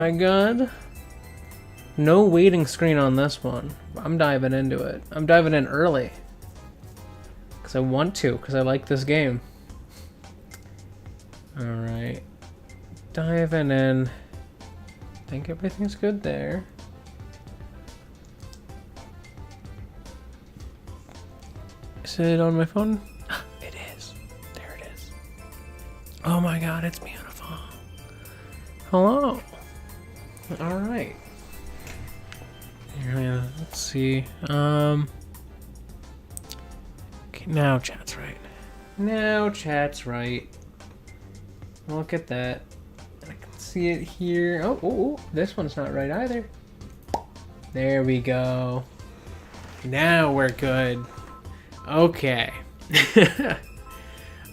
My god. No waiting screen on this one. I'm diving into it. I'm diving in early. Because I want to, because I like this game. Alright. Diving in. I think everything's good there. Is it on my phone? It is. There it is. Oh my god, it's beautiful. Hello. Alright. Yeah, let's see. Okay, now chat's right. Now chat's right. Look at that. I can see it here. Oh, this one's not right either. There we go. Now we're good. Okay.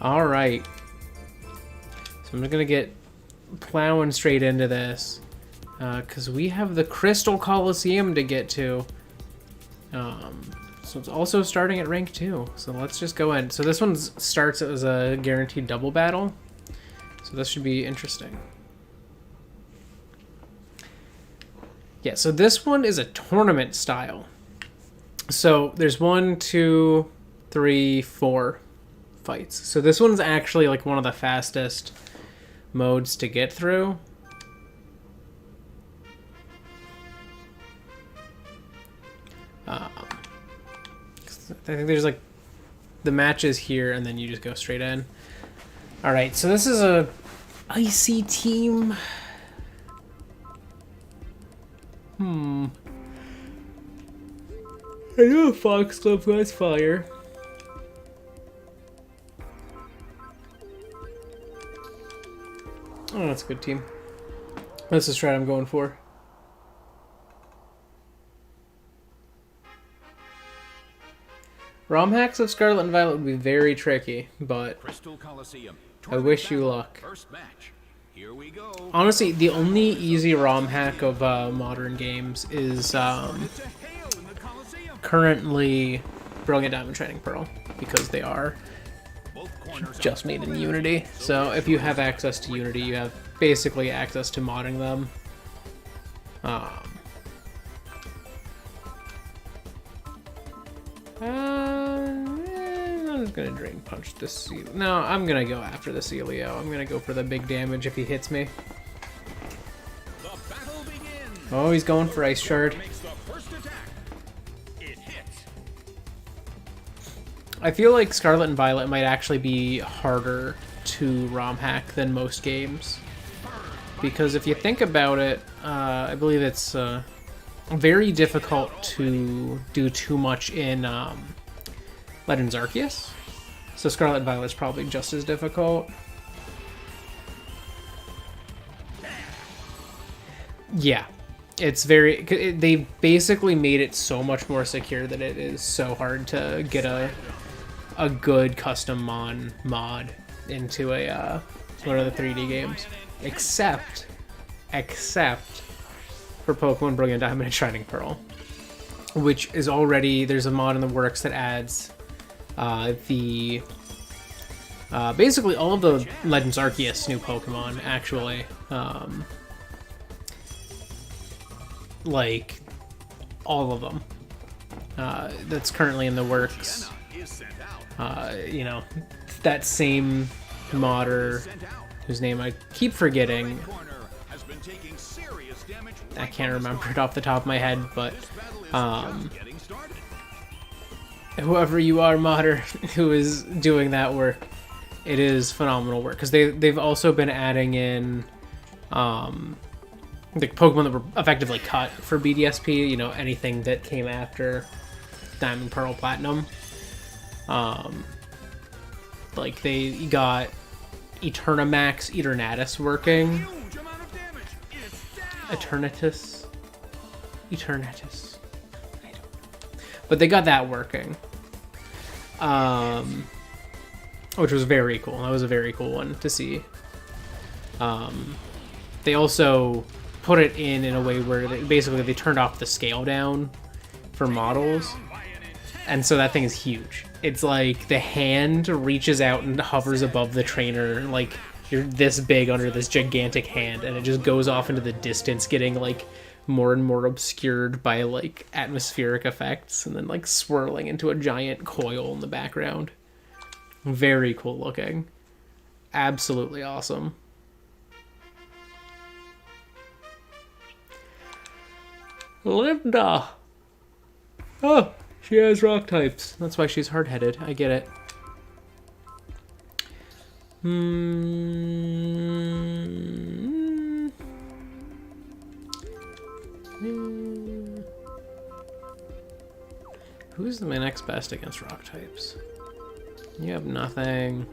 Alright. So I'm gonna get plowing straight into this. Because we have the Crystal Colosseum to get to. So it's also starting at rank 2. So let's just go in. So this one starts as a guaranteed double battle. So this should be interesting. Yeah, so this one is a tournament style. So there's 1, 2, 3, 4 fights. So this one's actually like one of the fastest modes to get through. I think there's like the matches here and then you just go straight in. Alright, so this is a icy team. I know Foxglove has fire. Oh, that's a good team. That's the strat I'm going for. ROM hacks of Scarlet and Violet would be very tricky, but I wish you luck. Here we go. Honestly, the only easy ROM hack of modern games is currently Brilliant Diamond Shining Pearl, because they are just made in Unity. So if you have access to Unity, you have basically access to modding them. I'm just gonna Drain Punch this seal. No, I'm gonna go after the Celio. I'm gonna go for the big damage if he hits me. Oh, he's going for Ice Shard. I feel like Scarlet and Violet might actually be harder to ROM hack than most games. Because if you think about it, I believe it's very difficult to do too much in Legends Arceus. So Scarlet and Violet is probably just as difficult. Yeah, it's very... They basically made it so much more secure that it is so hard to get a good custom mod into a one of the 3D games. Except for Pokemon Brilliant Diamond and Shining Pearl, which is already... There's a mod in the works that adds basically all of the Legends Arceus new Pokemon, actually. Like, all of them. That's currently in the works. You know, that same modder, whose name I keep forgetting. I can't remember it off the top of my head, but whoever you are, modder, who is doing that work, it is phenomenal work, because they've also been adding in the Pokemon that were effectively cut for BDSP, you know, anything that came after Diamond, Pearl, Platinum. Like, they got Eternamax, Eternatus working. Eternatus. I don't know. But they got that working. Which was very cool. That was a very cool one to see. They also put it in a way where they turned off the scale down for models. And so that thing is huge. It's like the hand reaches out and hovers above the trainer, like You're this big under this gigantic hand, and it just goes off into the distance, getting like more and more obscured by like atmospheric effects, and then like swirling into a giant coil in the background. Very cool looking. Absolutely awesome. Linda! Oh, she has rock types. That's why she's hard-headed. I get it. Who's my next best against rock types? You have nothing.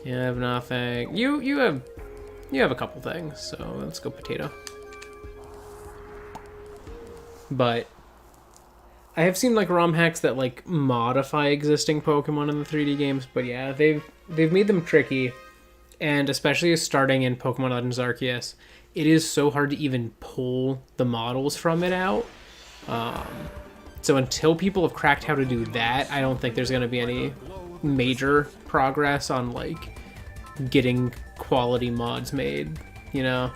You have nothing. You have a couple things, so let's go potato. But I have seen like ROM hacks that like modify existing Pokemon in the 3D games, but yeah, they've made them tricky, and especially starting in Pokemon Legends Arceus, it is so hard to even pull the models from it out. So until people have cracked how to do that, I don't think there's going to be any major progress on like getting quality mods made, you know?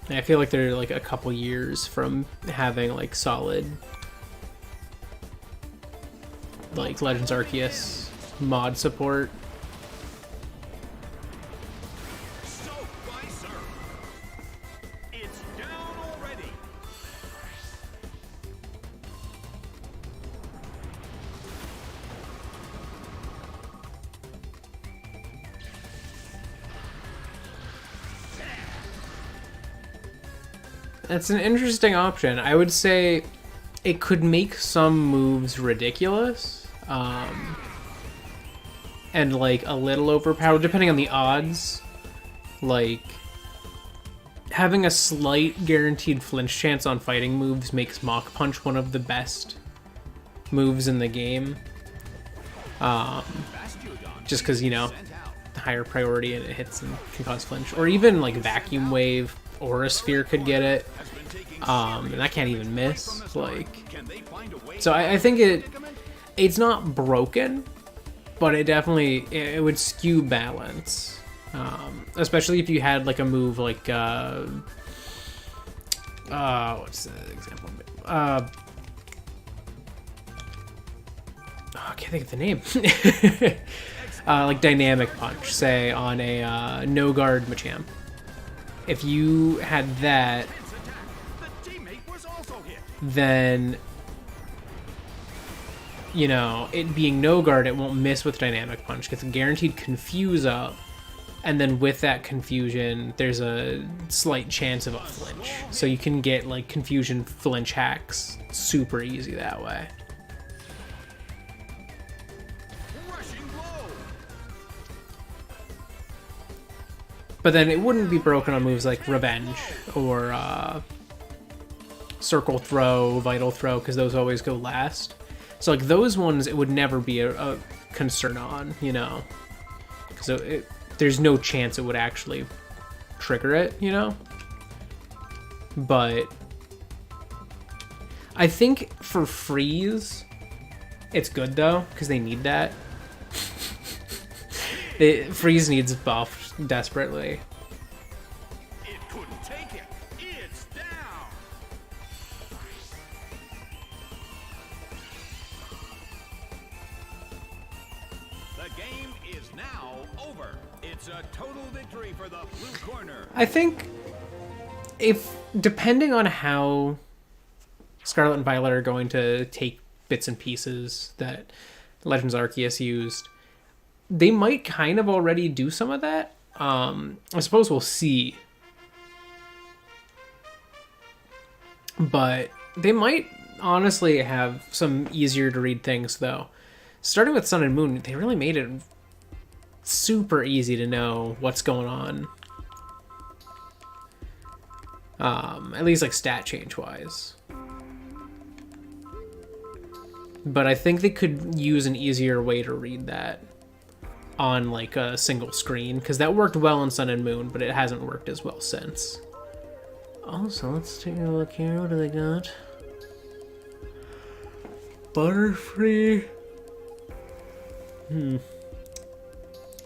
I feel like they're like a couple years from having like solid like Legends Arceus mod support. It's down already. That's an interesting option. I would say it could make some moves ridiculous, and like a little overpowered, depending on the odds. Like having a slight guaranteed flinch chance on fighting moves makes Mach Punch one of the best moves in the game. Just because, you know, higher priority and it hits and can cause flinch. Or even like Vacuum Wave, Aura Sphere could get it. And I can't even miss. Like, so I think it's not broken, but it definitely it would skew balance. Especially if you had like a move like what's the example? I can't think of the name. Like Dynamic Punch, say on a no guard Machamp. If you had that, then, you know, it being no guard, it won't miss with Dynamic Punch. Gets a guaranteed confuse up, and then with that confusion, there's a slight chance of a flinch. So you can get like confusion flinch hacks super easy that way. But then it wouldn't be broken on moves like Revenge or Circle Throw, Vital Throw, because those always go last. So like those ones, it would never be a concern on, you know, because there's no chance it would actually trigger it, you know. But I think for Freeze, it's good though, because they need that. Freeze needs buffed desperately. It couldn't take it. It's down. The game is now over. It's a total victory for the blue corner. I think if, depending on how Scarlet and Violet are going to take bits and pieces that Legends Arceus used, they might kind of already do some of that. I suppose we'll see. But they might honestly have some easier to read things, though. Starting with Sun and Moon, they really made it super easy to know what's going on. At least like stat change wise. But I think they could use an easier way to read that on like a single screen, because that worked well in Sun and Moon, but it hasn't worked as well since. Also, let's take a look here. What do they got? Butterfree.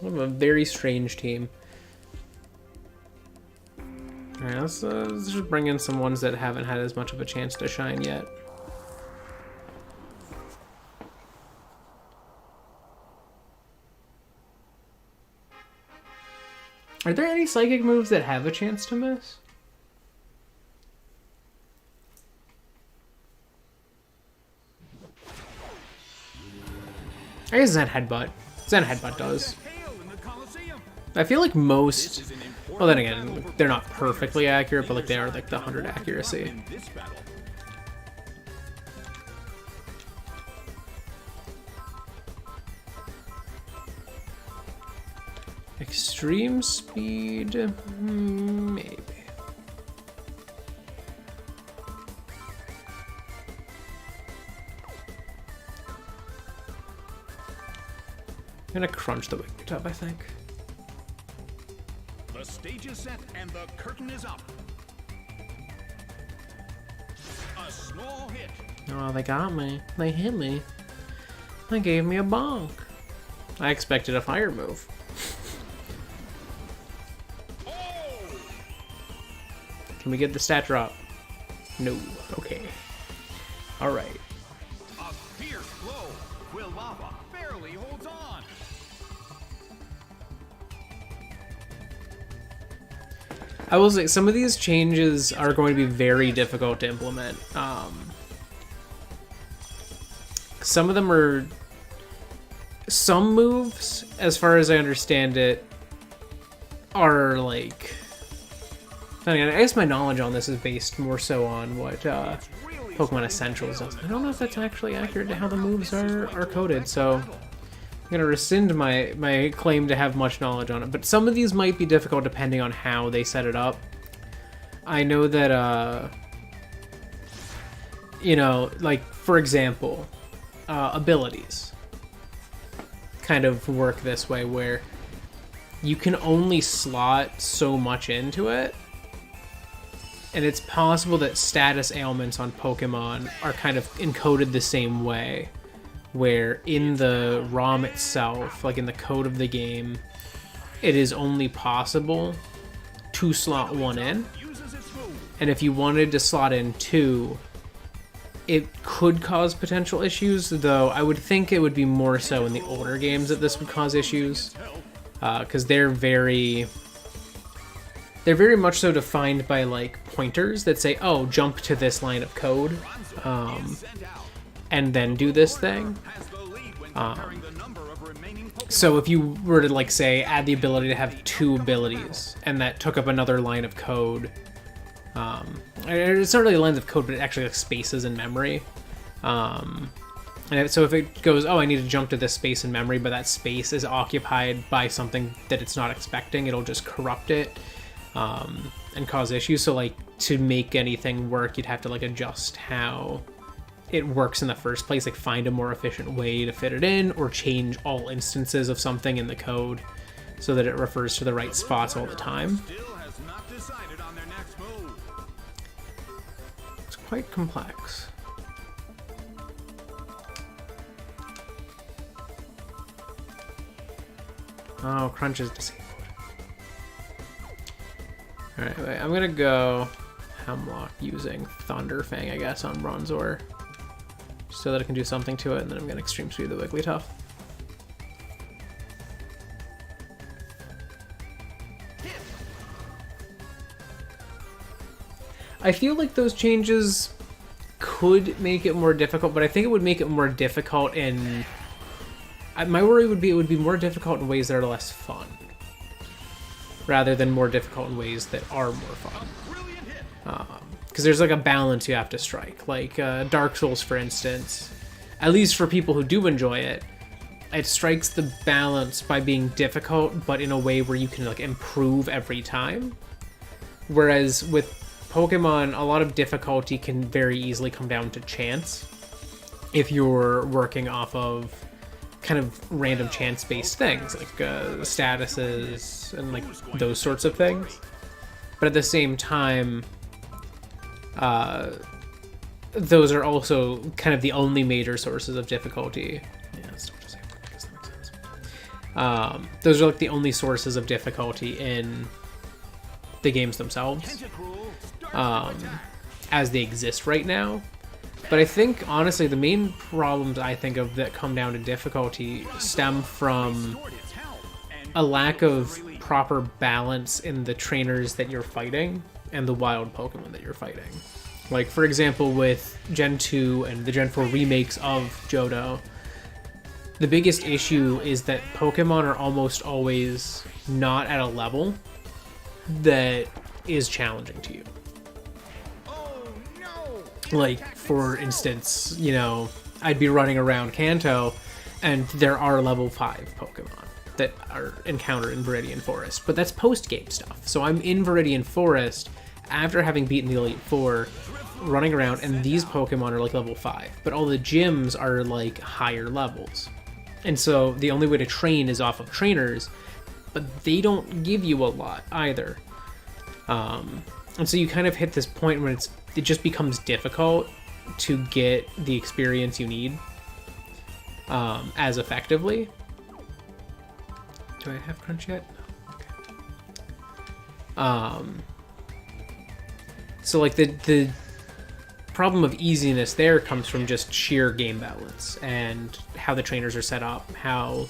We have a very strange team. Alright, let's just bring in some ones that haven't had as much of a chance to shine yet. Are there any psychic moves that have a chance to miss? I guess Zen Headbutt. Zen Headbutt does. I feel like most... Well, then again, they're not perfectly accurate, but like they are like the 100 accuracy. Extreme speed, maybe. I'm gonna crunch the Wigglytuff, I think. The stage is set and the curtain is up. A small hit. Oh, they got me. They hit me. They gave me a bonk. I expected a fire move. Can we get the stat drop? No. Okay. Alright. A fierce blow. Will Lava barely holds on. I will say, some of these changes are going to be very difficult to implement. Some of them are... Some moves, as far as I understand it, are like... I guess my knowledge on this is based more so on what Pokemon Essentials does. I don't know if that's actually accurate to how the moves are coded, so I'm going to rescind my claim to have much knowledge on it. But some of these might be difficult depending on how they set it up. I know that, you know, like, for example, abilities kind of work this way, where you can only slot so much into it. And it's possible that status ailments on Pokemon are kind of encoded the same way, where in the ROM itself, like in the code of the game, it is only possible to slot one in. And if you wanted to slot in two, it could cause potential issues, though I would think it would be more so in the older games that this would cause issues, because they're very much so defined by like pointers that say, oh, jump to this line of code, and then do this thing. So if you were to like say add the ability to have two abilities and that took up another line of code, it's not really lines of code, but it actually like spaces in memory. And so if it goes, oh, I need to jump to this space in memory, but that space is occupied by something that it's not expecting, it'll just corrupt it. And cause issues. So like to make anything work, you'd have to like adjust how it works in the first place, like find a more efficient way to fit it in, or change all instances of something in the code so that it refers to the right spots all the time. It's quite complex. Oh, Crunch is disabled. Alright, wait, I'm gonna go Hemlock using Thunder Fang, I guess, on Bronzor, so that I can do something to it, and then I'm gonna Extreme Speed the Wigglytuff. I feel like those changes could make it more difficult, but I think it would make it more difficult in... My worry would be it would be more difficult in ways that are less fun, rather than more difficult in ways that are more fun. Because there's like a balance you have to strike. Like Dark Souls, for instance, at least for people who do enjoy it, it strikes the balance by being difficult, but in a way where you can like improve every time. Whereas with Pokemon, a lot of difficulty can very easily come down to chance if you're working off of kind of random chance-based things, like statuses and like those sorts of things. But at the same time, those are also kind of the only major sources of difficulty. Yeah, that's what I guess that makes sense. Those are like the only sources of difficulty in the games themselves, as they exist right now. But I think, honestly, the main problems I think of that come down to difficulty stem from a lack of proper balance in the trainers that you're fighting and the wild Pokemon that you're fighting. Like, for example, with Gen 2 and the Gen 4 remakes of Johto, the biggest issue is that Pokemon are almost always not at a level that is challenging to you. Like, for instance, you know, I'd be running around Kanto, and there are level 5 Pokemon that are encountered in Viridian Forest, but that's post-game stuff. So I'm in Viridian Forest after having beaten the Elite Four, running around, and these Pokemon are like level 5, but all the gyms are like higher levels. And so the only way to train is off of trainers, but they don't give you a lot either. And so you kind of hit this point when it just becomes difficult to get the experience you need as effectively. Do I have crunch yet? Okay. So like the problem of easiness there comes from just sheer game balance and how the trainers are set up, how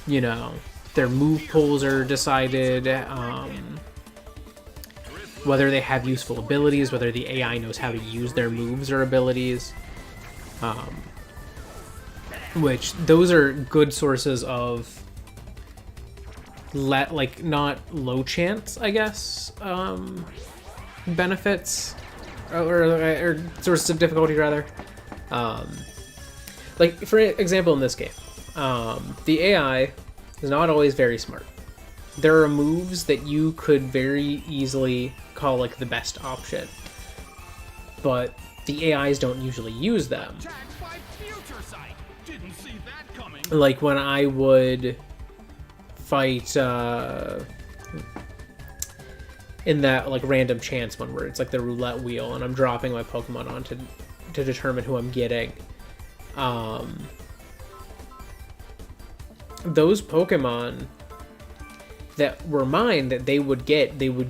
you know, their move pools are decided, whether they have useful abilities, whether the AI knows how to use their moves or abilities, which those are good sources of like not low chance, I guess, benefits or sources of difficulty rather. Like for example, in this game, the AI is not always very smart. There are moves that you could very easily call like the best option, but the AIs don't usually use them. Like when I would fight in that like random chance one where it's like the roulette wheel and I'm dropping my Pokemon on to determine who I'm getting. Those Pokemon that were mine that they would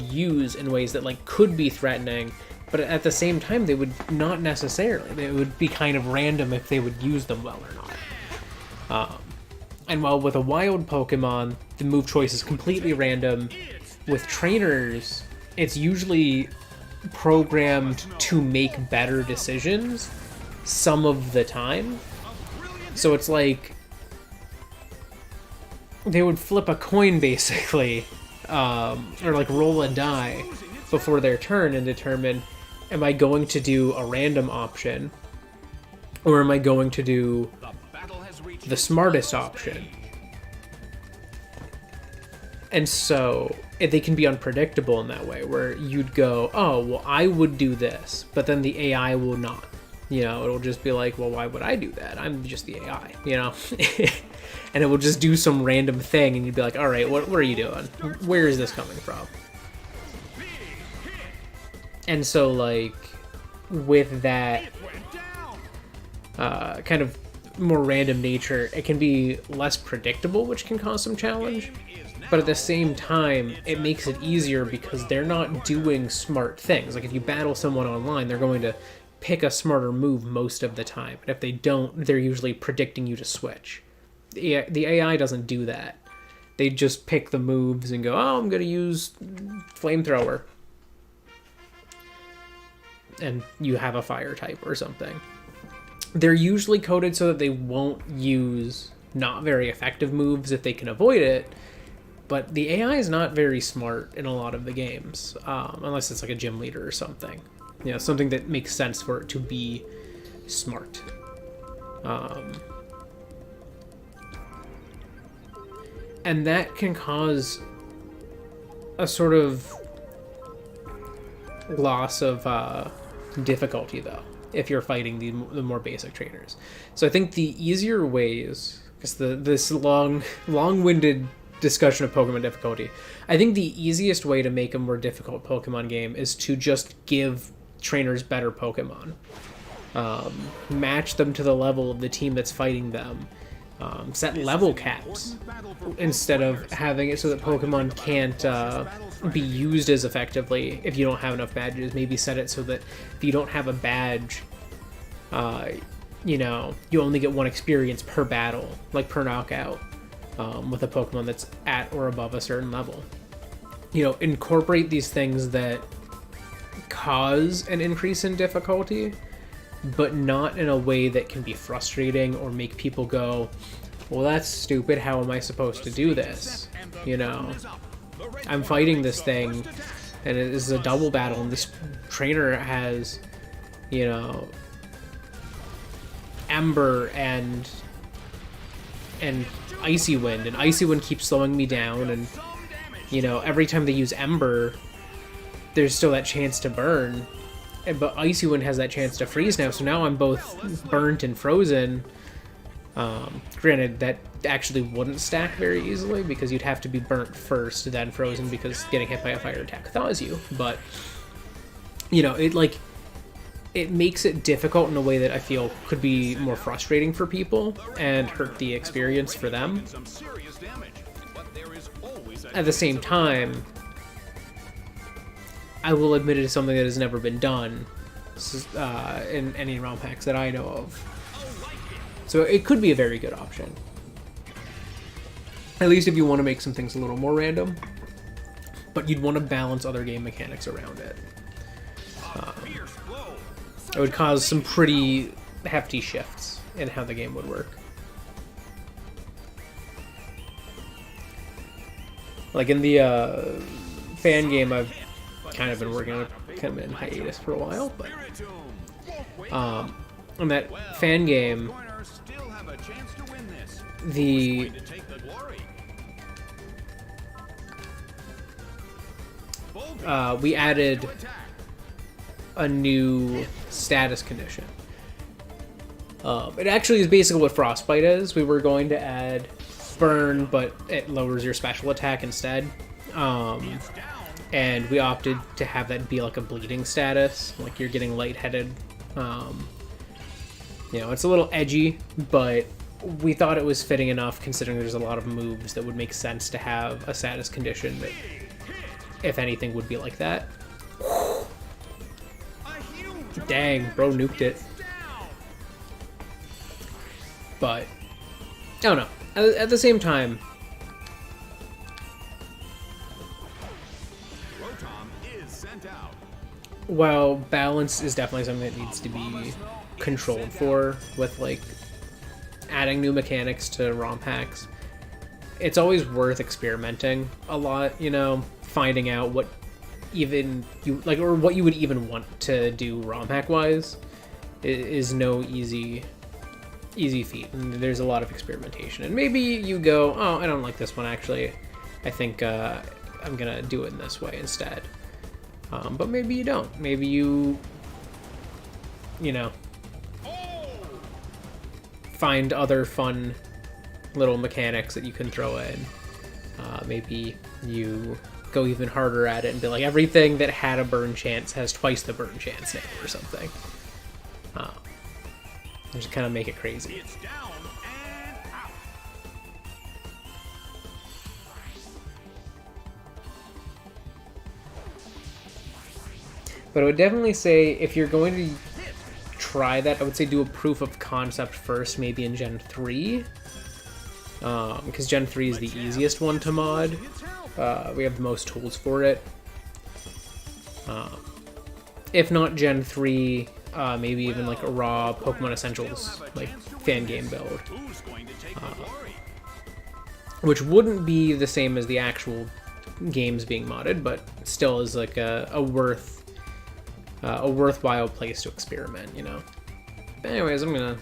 use in ways that like could be threatening, but at the same time they would not necessarily. They would be kind of random if they would use them well or not. And while with a wild Pokemon, the move choice is completely random, with trainers, it's usually programmed to make better decisions some of the time. So it's like they would flip a coin basically, or like roll a die before their turn and determine, am I going to do a random option or am I going to do the smartest option? And so they can be unpredictable in that way, where you'd go, oh, well, I would do this, but then the AI will not. You know, it'll just be like, well, why would I do that? I'm just the AI, you know? And it will just do some random thing, and you'd be like, all right, what are you doing? Where is this coming from? And so, like, with that kind of more random nature, it can be less predictable, which can cause some challenge. But at the same time, it makes it easier because they're not doing smart things. Like, if you battle someone online, they're going to pick a smarter move most of the time. And if they don't, they're usually predicting you to switch. The AI doesn't do that. They just pick the moves and go, oh, I'm going to use Flamethrower. And you have a fire type or something. They're usually coded so that they won't use not very effective moves if they can avoid it. But the AI is not very smart in a lot of the games, unless it's like a gym leader or something. You know, something that makes sense for it to be smart. And that can cause a sort of loss of difficulty, though, if you're fighting the more basic trainers. So I think the easier ways, because this long-winded discussion of Pokemon difficulty, I think the easiest way to make a more difficult Pokemon game is to just give trainers better Pokemon. Match them to the level of the team that's fighting them, set level caps instead of having it so that Pokemon can't be used as effectively if you don't have enough badges. Maybe set it so that if you don't have a badge, you know, you only get 1 experience per battle, like per knockout, with a Pokemon that's at or above a certain level. You know, incorporate these things that cause an increase in difficulty, but not in a way that can be frustrating or make people go, well, that's stupid, how am I supposed to do this? You know, I'm fighting this thing, and it is a double battle, and this trainer has, you know, Ember and Icy Wind, and Icy Wind keeps slowing me down, and, you know, every time they use Ember, there's still that chance to burn. But Icy Wind has that chance to freeze now, so now I'm both burnt and frozen. Granted, that actually wouldn't stack very easily, because you'd have to be burnt first, then frozen, because getting hit by a fire attack thaws you. But, you know, it makes it difficult in a way that I feel could be more frustrating for people, and hurt the experience for them. At the same time, I will admit it is something that has never been done in any ROM hacks that I know of. So it could be a very good option. At least if you want to make some things a little more random, but you'd want to balance other game mechanics around it. It would cause some pretty hefty shifts in how the game would work. Like in the fan game, I've kind of been working on it, kind of been in hiatus for a while, but in that fan game, we added a new status condition. It actually is basically what Frostbite is. We were going to add burn, but it lowers your special attack instead. And we opted to have that be like a bleeding status, like you're getting lightheaded. You know, it's a little edgy, but we thought it was fitting enough considering there's a lot of moves that would make sense to have a status condition that, if anything, would be like that. Dang, bro nuked it. But, I don't know. At the same time, while balance is definitely something that needs to be controlled for with, like, adding new mechanics to ROM hacks, it's always worth experimenting a lot, you know, finding out what even you like, or what you would even want to do ROM hack wise is no easy feat, and there's a lot of experimentation. And maybe you go, oh, I don't like this one actually, I think I'm gonna do it in this way instead. But maybe you don't. Maybe you know, find other fun little mechanics that you can throw in. Maybe you go even harder at it and be like, everything that had a burn chance has twice the burn chance now, or something. Just kind of make it crazy. It's down and out. But I would definitely say, if you're going to try that, I would say do a proof of concept first, maybe in Gen 3. Because Gen 3 is the easiest one to mod. We have the most tools for it. If not Gen 3, maybe even like a raw Pokemon Essentials, like, fan game build. Which wouldn't be the same as the actual games being modded, but still is like a worthwhile place to experiment, you know. But anyways, I'm gonna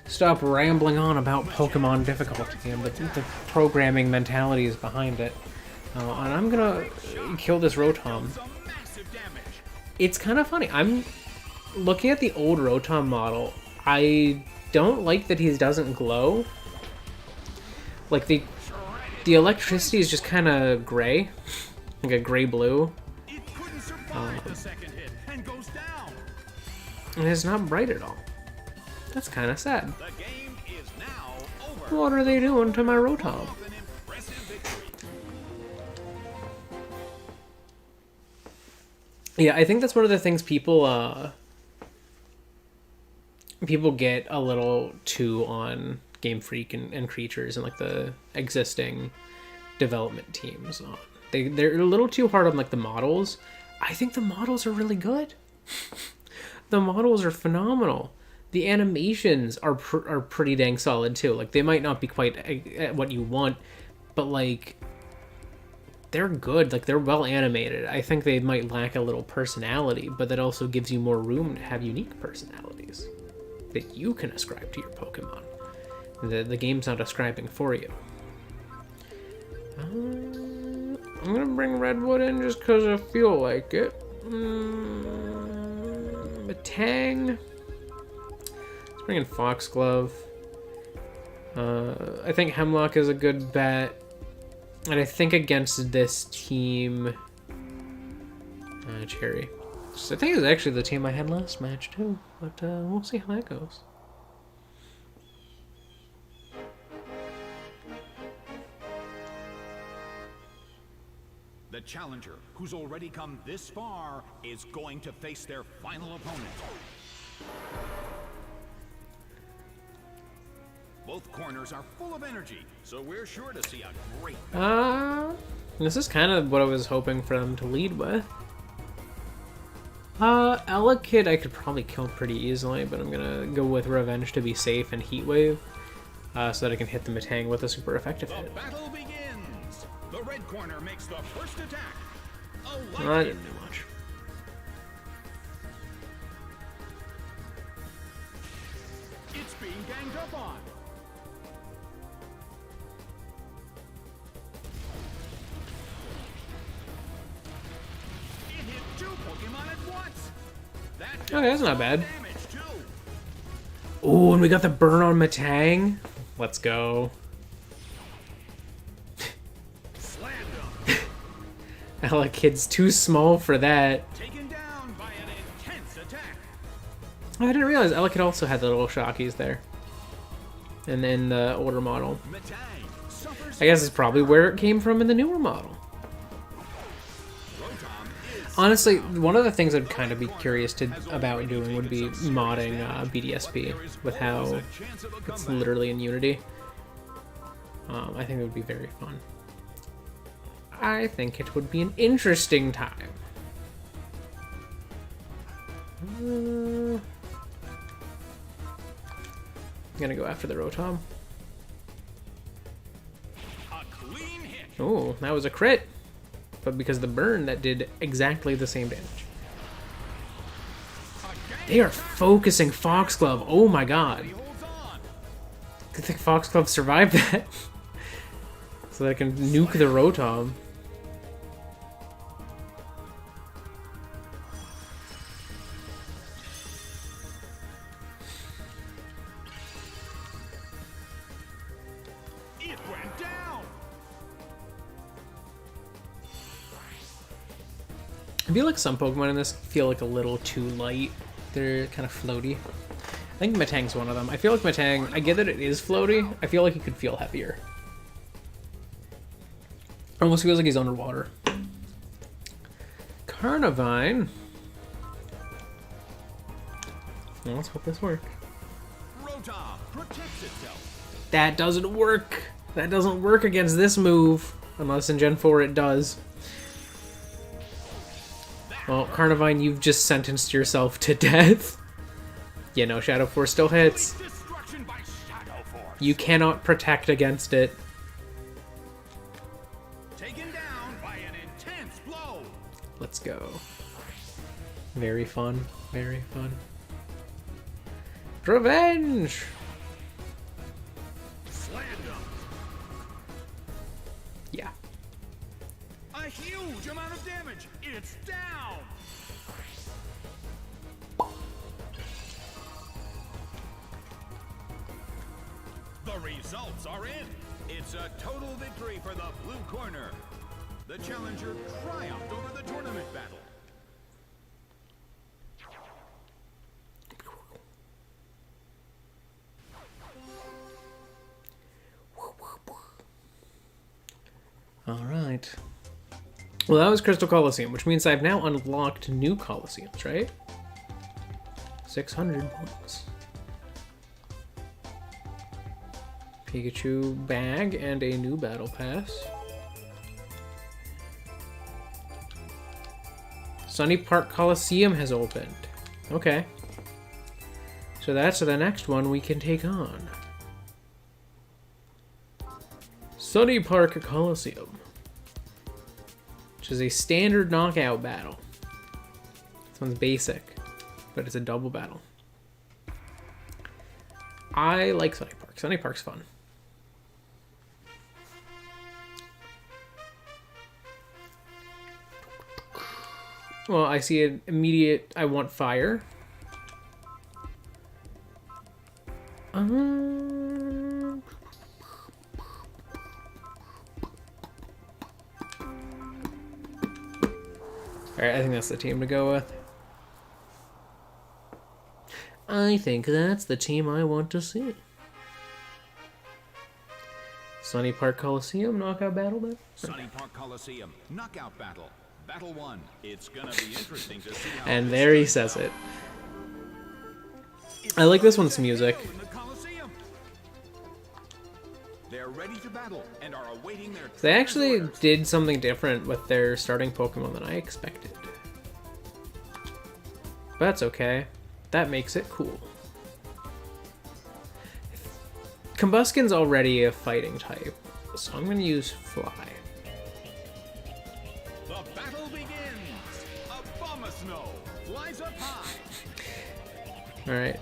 stop rambling on about Pokemon difficulty and the programming mentalities behind it. And I'm gonna kill this Rotom. It's kind of funny. I'm looking at the old Rotom model. I don't like that he doesn't glow. Like, the electricity is just kind of gray, like a gray-blue. And it's not bright at all. That's kind of sad. The game is now over. over. What are they doing to my Rotom? An impressive victory. Yeah, I think that's one of the things people people get a little too on Game Freak and Creatures and like the existing development teams on. They're a little too hard on like the models. I think the models are really good. The models are phenomenal. The animations are pretty dang solid too. Like they might not be quite at what you want, but like they're good. Like they're well animated. I think they might lack a little personality, but that also gives you more room to have unique personalities that you can ascribe to your Pokemon. The game's not ascribing for you. I'm gonna bring Redwood in just because I feel like it. Matang. Let's bring in Foxglove. I think Hemlock is a good bet. And I think against this team... Cherry. So I think it was actually the team I had last match too. But we'll see how that goes. The challenger, who's already come this far, is going to face their final opponent. Both corners are full of energy, so we're sure to see a great battle. This is kind of what I was hoping for them to lead with. Elekid I could probably kill pretty easily, but I'm gonna go with Revenge to be safe and Heat Wave, so that I can hit the Matang with a super effective The hit. battle begins. The red corner makes the first attack. A I light didn't do much. It's being ganged up on. It hit two Pokemon at once. That Okay, that's not bad. damage too. Ooh, and we got the burn on Matang. Let's go. Slammed him. Elekid's too small for that. Taken down by an intense attack. Oh, I didn't realize Elekid also had the little Shockies there. And then the older model. Matang suffers. I guess it's probably where it came from in the newer model. Rotom is Honestly, one of the things I'd kind of be curious about doing would be modding BDSP with how chance of a it's comeback. literally in Unity. I think it would be very fun. I think it would be an interesting time. I'm gonna go after the Rotom. A clean hit. Oh, that was a crit. But because of the burn, that did exactly the same damage. They are focusing Foxglove. Oh my god. He holds on. Good thing Foxglove survived that. So that I can nuke the Rotom. It went down. I feel like some Pokemon in this feel like a little too light. They're kind of floaty. I think Matang's one of them. I feel like Matang, I get that it is floaty. I feel like it could feel heavier. Almost feels like he's underwater. Carnivine. Well, let's hope this works. Rotom protects itself. That doesn't work. That doesn't work against this move. Unless in Gen 4 it does. Well, Carnivine, you've just sentenced yourself to death. Yeah, no, Shadow Force still hits. Destruction by Shadow Force. You cannot protect against it. Taken down by an intense blow. Let's go. Very fun. Very fun. Revenge! Slammed him. Yeah. A huge amount of damage. It's down. The results are in. It's a total victory for the blue corner. The challenger triumphed over the tournament battle. Alright. Well, that was Crystal Colosseum, which means I've now unlocked new Colosseums, right? 600 points. Pikachu bag and a new battle pass. Sunny Park Coliseum has opened. Okay. So that's the next one we can take on. Sunny Park Coliseum. Which is a standard knockout battle. This one's basic, but it's a double battle. I like Sunny Park. Sunny Park's fun. Well, I see an immediate, I want fire. Alright, I think that's the team to go with. I think that's the team I want to see. Sunny Park Coliseum, knockout battle then? Sunny Park Coliseum, knockout battle. Battle 1. It's gonna be interesting to see how And there he says it. I like this one's music. They're ready to battle and are awaiting their They actually did something different with their starting Pokemon than I expected. But that's okay. That makes it cool. Combuskin's already a fighting type, so I'm going to use Fly. The battle begins. Abomasnow flies up high. Alright.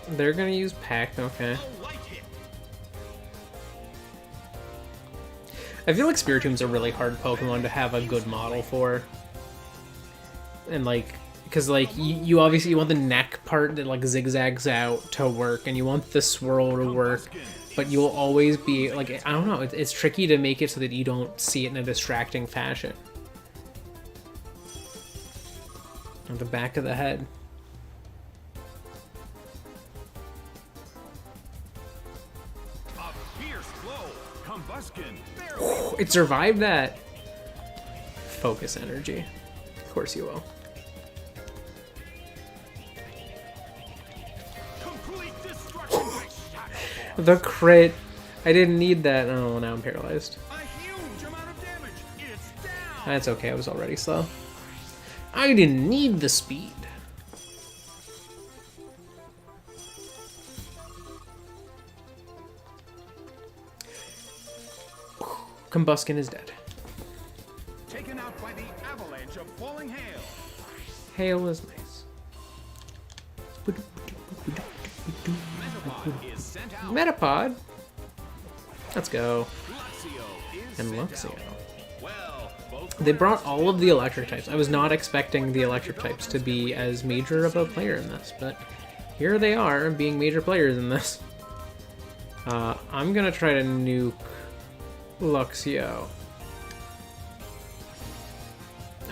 They're going to use Pack, okay. A light hit. I feel like Spiritom's a really hard Pokemon to have a good model for. And like, because like, you obviously want the neck part that like zigzags out to work, and you want the swirl to work, but you'll always be, like, I don't know, it's tricky to make it so that you don't see it in a distracting fashion. On the back of the head. A fierce blow. Combuskin barely. It survived that. Focus energy. Of course you will. Complete destruction by shadow force. The crit. I didn't need that. Oh, now I'm paralyzed. A huge amount of damage. It's down. That's okay, I was already slow. I didn't need the speed. Combuskin is dead. Taken out by the avalanche of falling hail. Hail is nice. Metapod is sent out. Metapod. Let's go. Luxio is And sent Luxio. out. Well, both They brought all of the electric types. I was not expecting the electric types to be as major of a player in this, but here they are, being major players in this. I'm gonna try to nuke Luxio.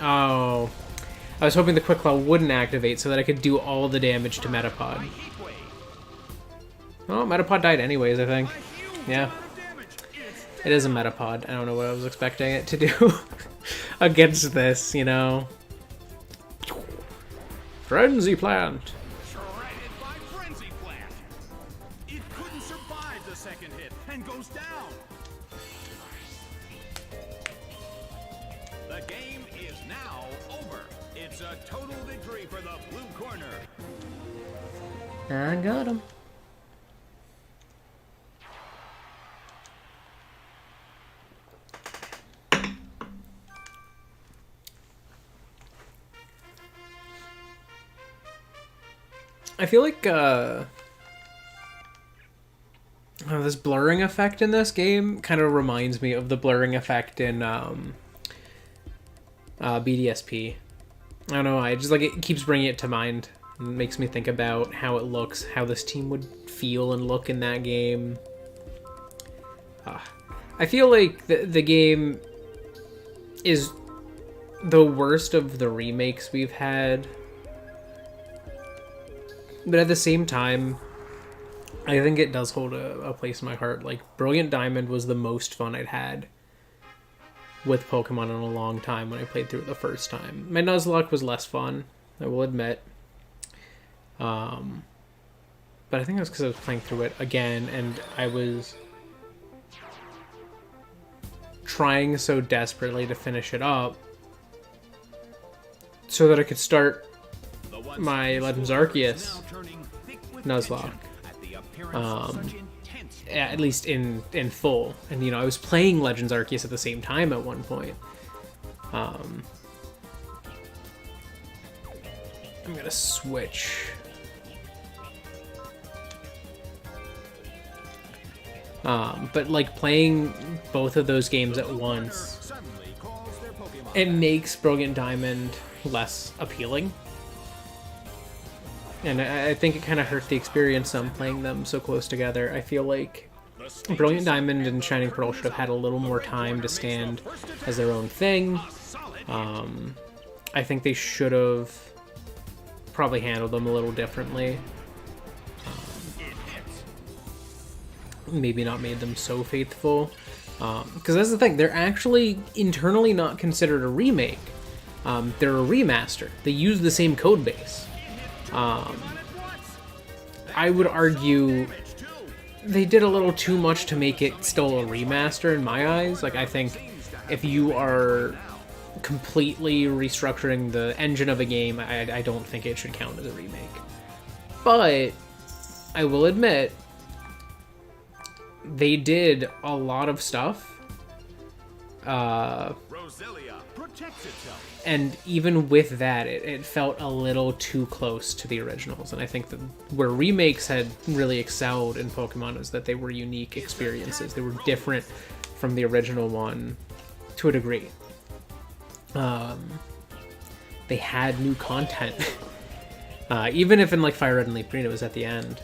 Oh. I was hoping the Quick Claw wouldn't activate so that I could do all the damage to Metapod. Oh, Metapod died anyways, I think. Yeah. It is a Metapod. I don't know what I was expecting it to do against this, you know. Frenzy Plant. Shredded by Frenzy Plant. It couldn't survive the second hit and goes down. The game is now over. It's a total victory for the blue corner. I got him. I feel like this blurring effect in this game kind of reminds me of the blurring effect in BDSP. I don't know why, just like it keeps bringing it to mind. It makes me think about how it looks, how this team would feel and look in that game. I feel like the game is the worst of the remakes we've had. But at the same time, I think it does hold a place in my heart. Like, Brilliant Diamond was the most fun I'd had with Pokemon in a long time when I played through it the first time. My Nuzlocke was less fun, I will admit. But I think that's because I was playing through it again, and I was trying so desperately to finish it up so that I could start my Legends Arceus Nuzlocke. At least in full. And, you know, I was playing Legends Arceus at the same time at one point. I'm gonna switch. But, like, playing both of those games at once, it makes Brilliant Diamond less appealing. And I think it kind of hurt the experience some playing them so close together. I feel like Brilliant Diamond and Shining Pearl should have had a little more time to stand as their own thing. I think they should have probably handled them a little differently. Maybe not made them so faithful. Because that's the thing, they're actually internally not considered a remake. They're a remaster. They use the same code base. I would argue they did a little too much to make it still a remaster in my eyes. Like, I think if you are completely restructuring the engine of a game, I don't think it should count as a remake. But I will admit, they did a lot of stuff. And even with that, it felt a little too close to the originals. And I think that where remakes had really excelled in Pokemon is that they were unique experiences. They were different from the original one to a degree. They had new content. Even if in like Fire Red and Leaf Green it was at the end.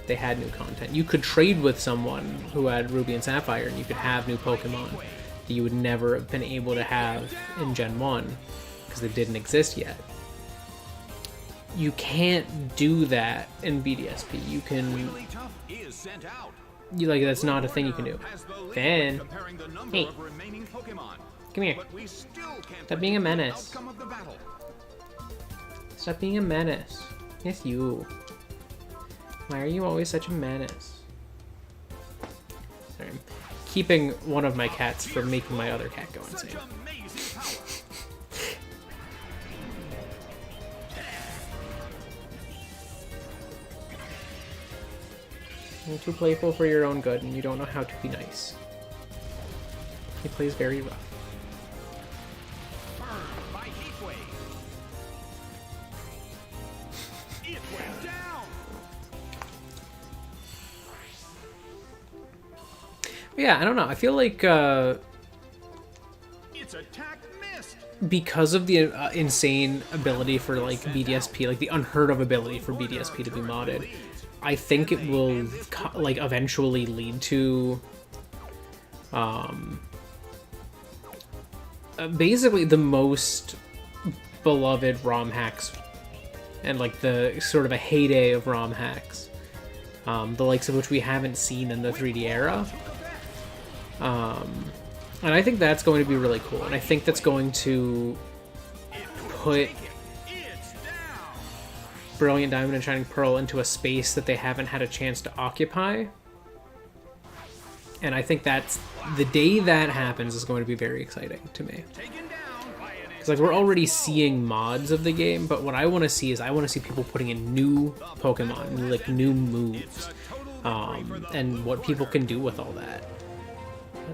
They had new content. You could trade with someone who had Ruby and Sapphire and you could have new Pokemon that you would never have been able to have in Gen 1 because they didn't exist yet. You can't do that in BDSP. You can... that's not a thing you can do. Finn! Hey! Come here. Stop being a menace. Stop being a menace. Yes, you. Why are you always such a menace? Sorry. I'm keeping one of my cats from making my other cat go insane. You're too playful for your own good, and you don't know how to be nice. He plays very rough. Yeah, I don't know. I feel like because of the insane ability for like BDSP, like the unheard of ability for BDSP to be modded, I think it will like eventually lead to basically the most beloved ROM hacks and like the sort of a heyday of ROM hacks, the likes of which we haven't seen in the 3D era. And I think that's going to be really cool, and I think that's going to put Brilliant Diamond and Shining Pearl into a space that they haven't had a chance to occupy. And I think that's the day that happens is going to be very exciting to me. Because like we're already seeing mods of the game, but what I want to see is I want to see people putting in new Pokemon, like new moves, and what people can do with all that.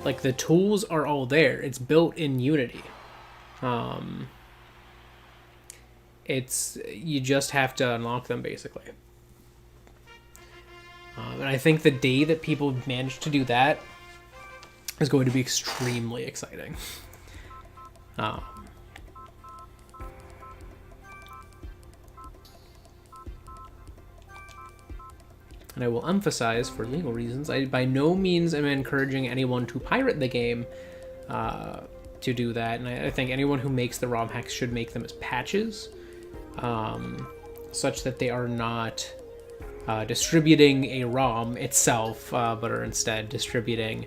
Like, the tools are all there. It's built in Unity. You just have to unlock them, basically. And I think the day that people manage to do that is going to be extremely exciting. And I will emphasize, for legal reasons, I by no means am encouraging anyone to pirate the game to do that. And I think anyone who makes the ROM hacks should make them as patches, such that they are not distributing a ROM itself, but are instead distributing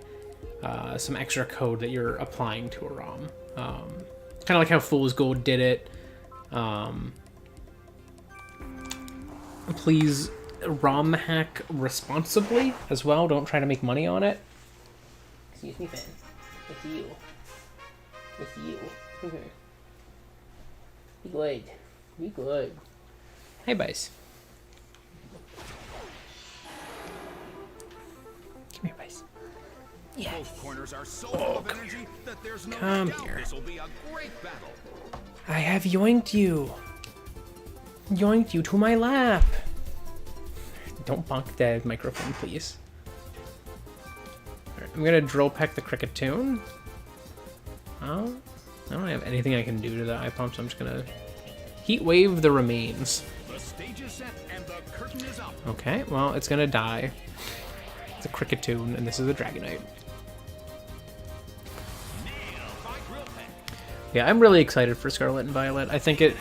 some extra code that you're applying to a ROM. Kind of like how Fool's Gold did it. Please ROM hack responsibly as well. Don't try to make money on it. Excuse me, fan. It's you. It's you. Okay. Be good. Be good. Hey, Bryce. Come here, Bryce. Yeah. Both corners are so full of energy that there's no Come doubt here. this will be a great battle. I have yoinked you. Yoinked you to my lap. Don't bonk the microphone, please. Alright, I'm gonna drill peck the Cricketune. Oh, I don't have anything I can do to the eye pump, so I'm just gonna heat wave the remains. The stage is set and the curtain is up. Okay, well, it's gonna die. It's a Cricketune, and this is a Dragonite. Yeah, I'm really excited for Scarlet and Violet. I think it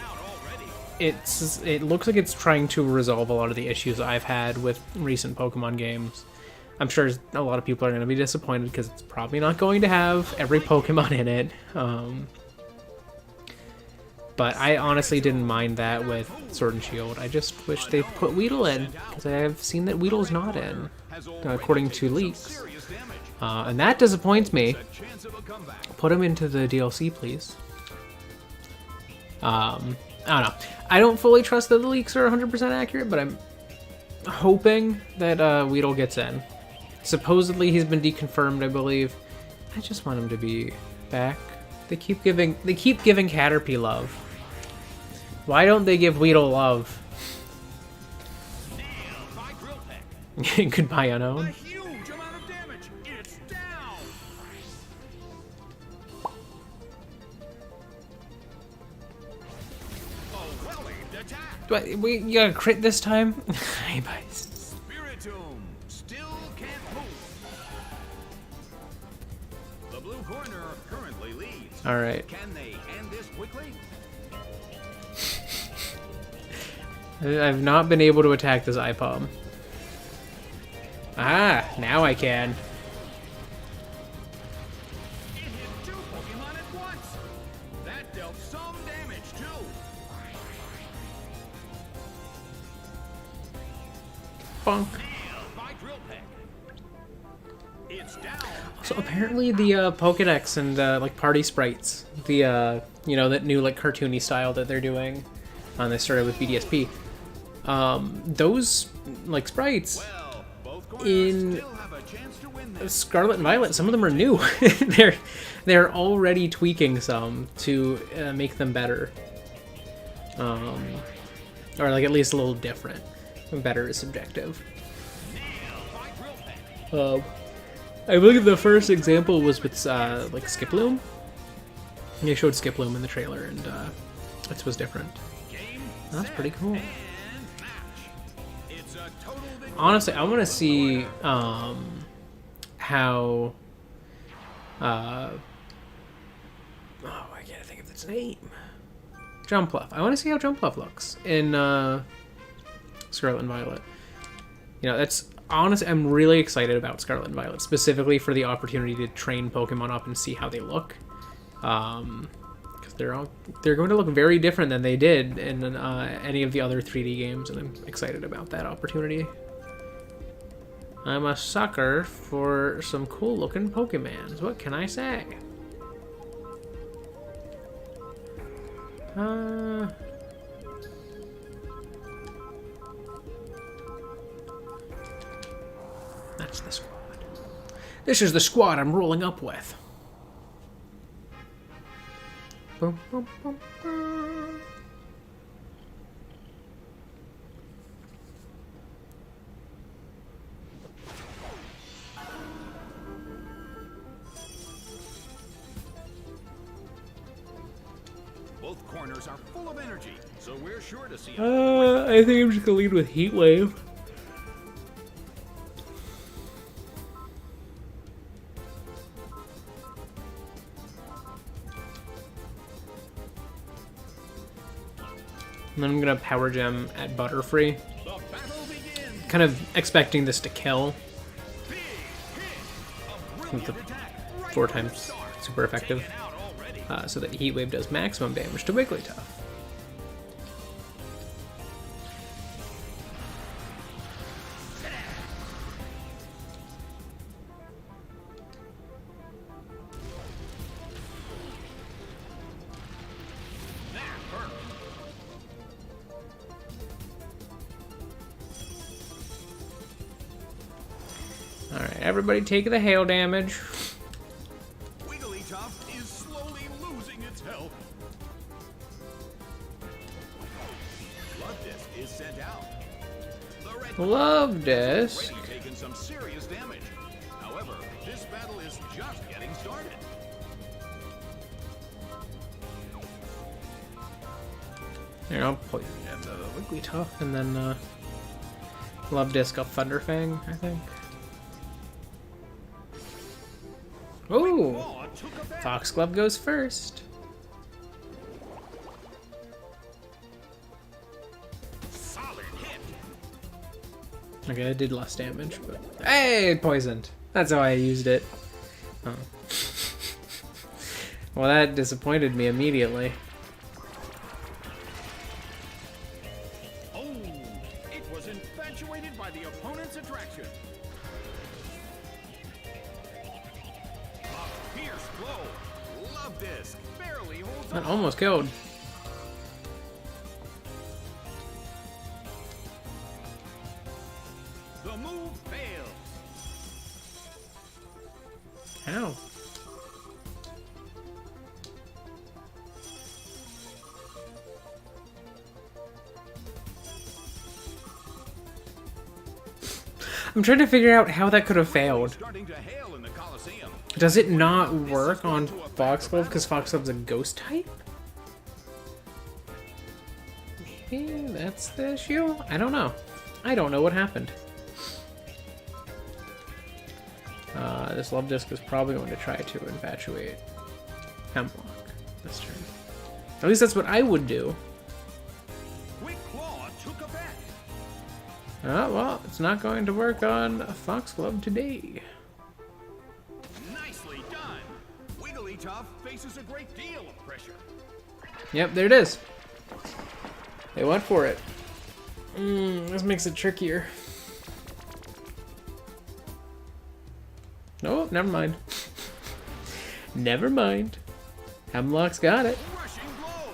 looks like it's trying to resolve a lot of the issues I've had with recent Pokemon games. I'm sure a lot of people are going to be disappointed because it's probably not going to have every Pokemon in it. But I honestly didn't mind that with Sword and Shield. I just wish they put Weedle in, because I have seen that Weedle's not in, according to leaks. And that disappoints me. Put him into the DLC, please. I don't know. I don't fully trust that the leaks are 100% accurate, but I'm hoping that Weedle gets in. Supposedly he's been deconfirmed, I believe. I just want him to be back. They keep giving Caterpie love. Why don't they give Weedle love? Goodbye, Unknown. You got a crit this time? Hey, bye. Spiritomb still can't move. The blue corner currently leads. All right. Can they end this quickly? I've not been able to attack this iPod. Ah, now I can. It hit 2 Pokemon at once. That dealt some damage too. Bonk. By drill peck. It's down. So apparently the Pokedex and like party sprites, the that new like cartoony style that they're doing, they started with BDSP. Those like sprites in Scarlet and Violet, some of them are new. they're already tweaking some to make them better, or like at least a little different. Better is subjective. I believe the first example was with like Skiploom. They showed Skiploom in the trailer, and it was different. That's pretty cool. Honestly, I want to see how I can't think of its name. Jumpluff. I want to see how Jumpluff looks in Scarlet and Violet. That's honestly, I'm really excited about Scarlet and Violet, specifically for the opportunity to train Pokemon up and see how they look. Because they're going to look very different than they did in any of the other 3D games, and I'm excited about that opportunity. I'm a sucker for some cool looking Pokemons. What can I say? That's the squad. This is the squad I'm rolling up with. Boom, boom, boom, boom. Both corners are full of energy, so we're sure to see. I think I'm just gonna lead with Heat Wave. And then I'm gonna Power Gem at Butterfree. Kind of expecting this to kill. Big hit, a brilliant attack. 4 times super effective, so that Heat Wave does maximum damage to Wigglytuff. Alright, everybody take the hail damage. Wigglytuff is slowly losing its health. Love Disc is sent out. The red Love Disc. already taken some serious damage. However, this battle is just getting started. Here, I'll poison the Wigglytuff, and then Love Disc up Thunderfang, I think. Ooh! Claw took a bat. Foxglove goes first. Solid hit. Okay, I did less damage, but... Hey! Poisoned! That's how I used it. Oh. Well, that disappointed me immediately. Oh, it was infatuated by the opponent's attraction. A fierce blow. Love Disc barely holds That on. almost killed. The move fails. How? I'm trying to figure out how that could have failed. Starting to hail in the Colosseum. Does it not work on Foxglove because Foxglove's a ghost type? Maybe that's the issue? I don't know. I don't know what happened. This Love Disc is probably going to try to infatuate Hemlock this turn. At least that's what I would do. Quick Claw took a bat. Oh, well, it's not going to work on Foxglove today. Nicely done. Wigglytuff faces a great deal of pressure. Yep, there it is. They went for it. This makes it trickier. Oh, never mind. Never mind. Hemlock's got it. Rushing blow.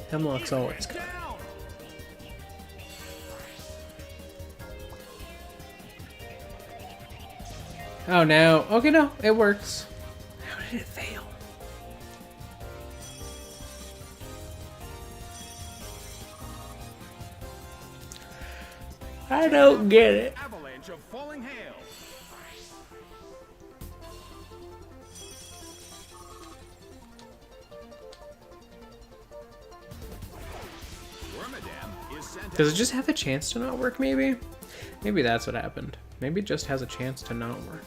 Hemlock's always got it. Down. Oh, no. Okay, no, it works. How did it fail? I don't get it. Avalanche of falling hail. Wormadam is sent Does it just have a chance to not work, maybe? Maybe that's what happened. Maybe it just has a chance to not work.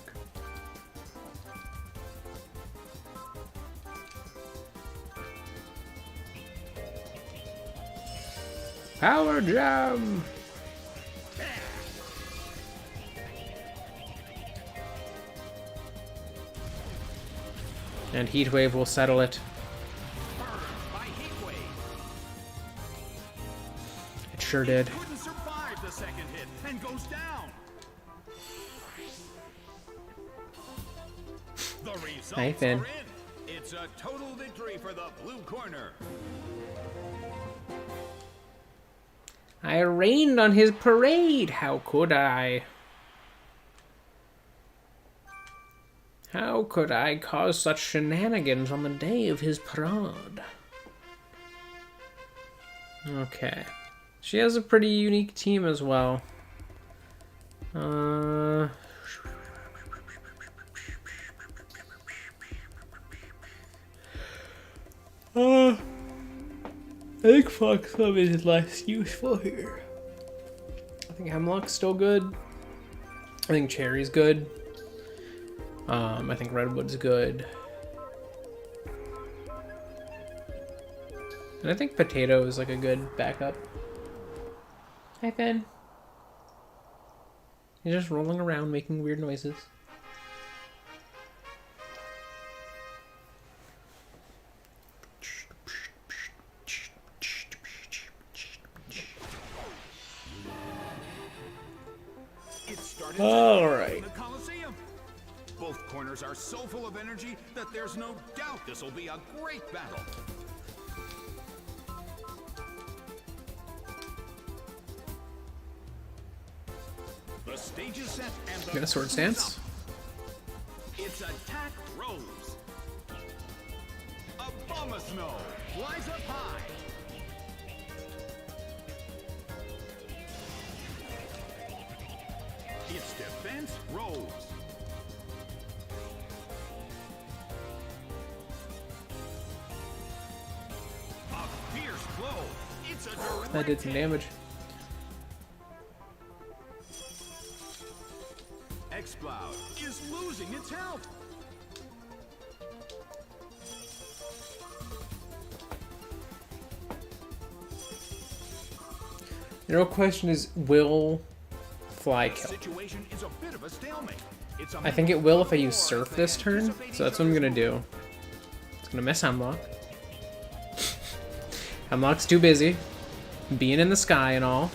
Power Jam! And Heat Wave will settle it. burned by Heat Wave. It sure did. Couldn't survive the second hit and goes down. The results Hi, Finn. are in. It's a total victory for the blue corner. I rained on his parade. How could I? How could I cause such shenanigans on the day of his parade? Okay. She has a pretty unique team as well. I think Foxglove is less useful here. I think Hemlock's still good. I think Cherry's good. I think Redwood's good. And I think Potato is like a good backup. Hi, Finn. He's just rolling around making weird noises. All right. The Colosseum. Both corners are so full of energy that there's no doubt this will be a great battle. The stage is set and the Get a sword stance. it's attack Rose. A bomb of snow flies up high. It's defense Rose. A fierce blow. It's a direct That did some damage. X-Cloud is losing its health. The real question is, will fly The kill? situation is a bit of a stalemate. It's a I think it will if I use Surf this turn, so that's what I'm gonna do. It's gonna miss Hemlock. Hemlock's too busy being in the sky and all.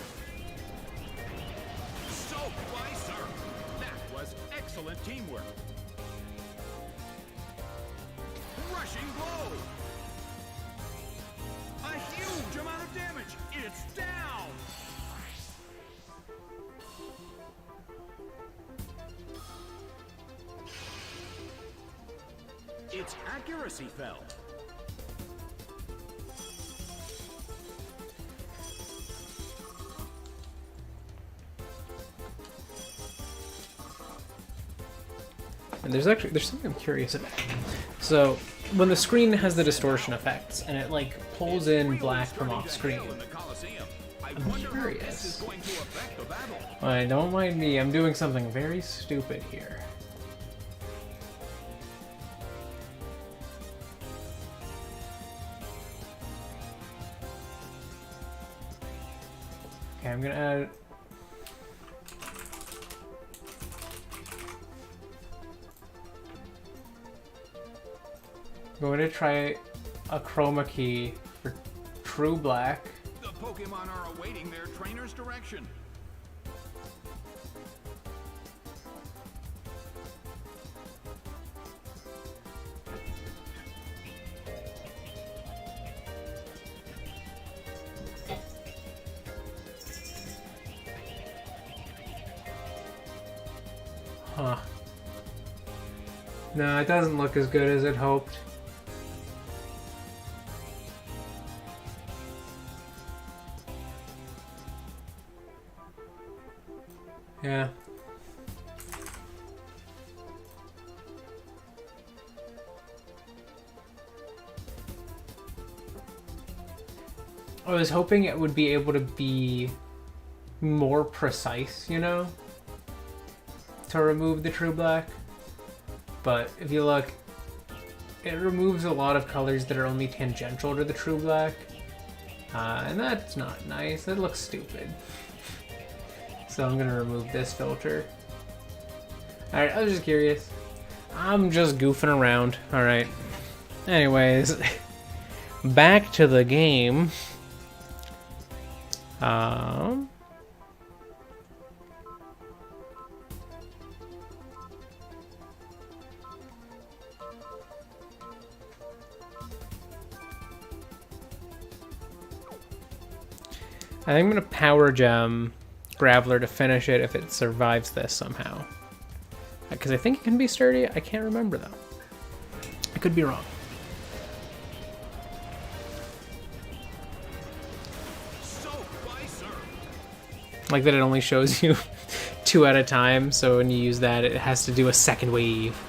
So by Surf. That was excellent teamwork. Rushing blow. A huge amount of damage. It's down. Its accuracy fell. And there's something I'm curious about. So when the screen has the distortion effects and it like pulls in black from off screen, I'm curious. Don't mind me, I'm doing something very stupid here. Okay, I'm gonna add. I'm going to try a chroma key for True Black. The Pokemon are awaiting their trainer's direction. Huh. No, it doesn't look as good as it hoped. Yeah. I was hoping it would be able to be more precise, you know, to remove the True Black. But if you look, it removes a lot of colors that are only tangential to the True Black. And that's not nice. That looks stupid. So I'm gonna remove this filter. Alright, I was just curious. I'm just goofing around. Alright. Anyways, back to the game. I think I'm gonna power gem Graveler to finish it if it survives this somehow. Because I think it can be sturdy. I can't remember though. I could be wrong. Like that it only shows you 2 at a time, so when you use that it has to do a second wave.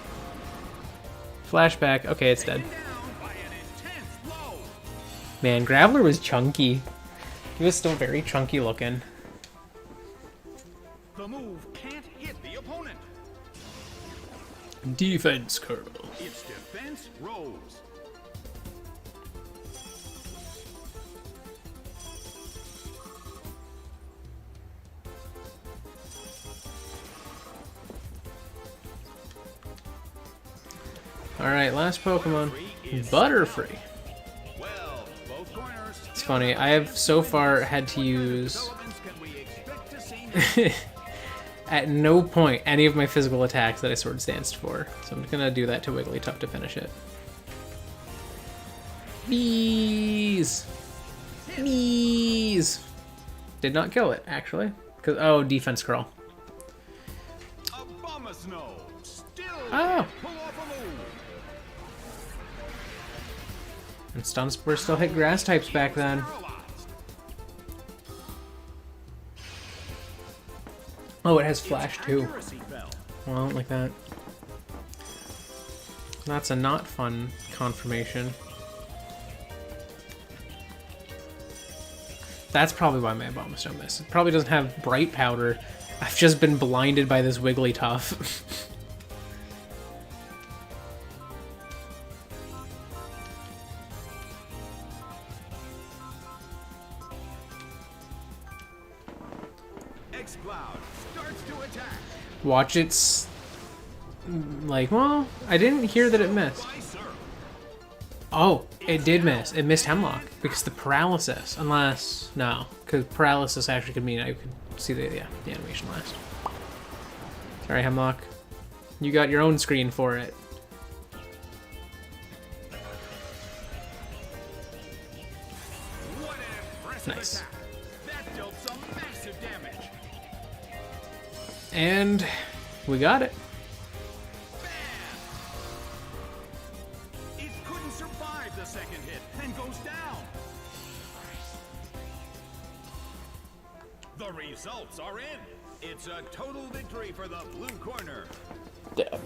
Flashback. Okay, it's dead. Man, Graveler was chunky. He was still very chunky looking. The move can't hit the opponent. Defense curl. It's defense Rose. Alright, last Pokemon. Butterfree. Well, both corners. It's funny, I have so far had to use At no point any of my physical attacks that I Sword Danced for. So I'm gonna do that to Wigglytuff to finish it. Bees! Bees! Did not kill it, actually. Cause, oh, defense curl. Oh! And Stun Spore still hit grass types back then. Oh, it has flash too. Well, I don't like that. That's a not fun confirmation. That's probably why my Abomasnow missed. It probably doesn't have Bright Powder. I've just been blinded by this Wigglytuff. Watch it's like, well, I didn't hear that it missed. Oh, it did miss. It missed Hemlock because the paralysis. Unless, no, because paralysis actually could mean I could see the animation last. Sorry, Hemlock. You got your own screen for it. Nice. And we got it. It couldn't survive the second hit and goes down. The results are in. It's a total victory for the blue corner. Yeah.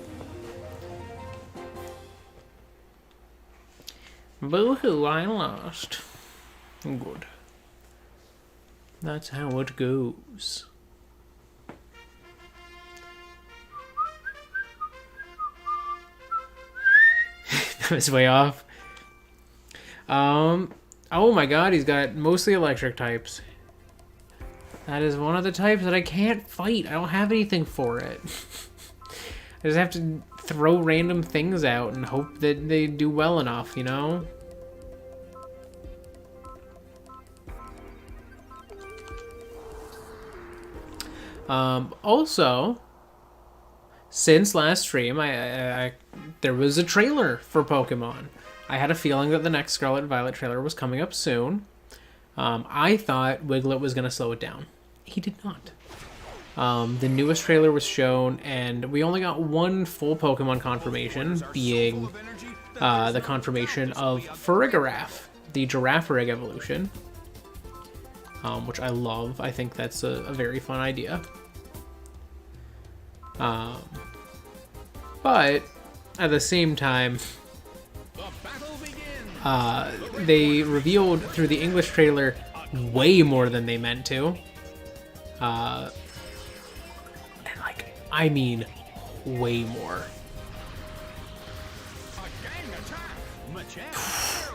Boo-hoo, I lost. Good. That's how it goes. That was way off. Oh my god, he's got mostly electric types. That is one of the types that I can't fight. I don't have anything for it. I just have to throw random things out and hope that they do well enough, you know? Also, since last stream, there was a trailer for Pokemon. I had a feeling that the next Scarlet and Violet trailer was coming up soon. I thought Wiglet was going to slow it down. He did not. The newest trailer was shown, and we only got one full Pokemon confirmation, being the confirmation of Farigiraf, the Girafarig evolution, which I love. I think that's a very fun idea. But at the same time, they revealed through the English trailer way more than they meant to. And like, I mean, way more.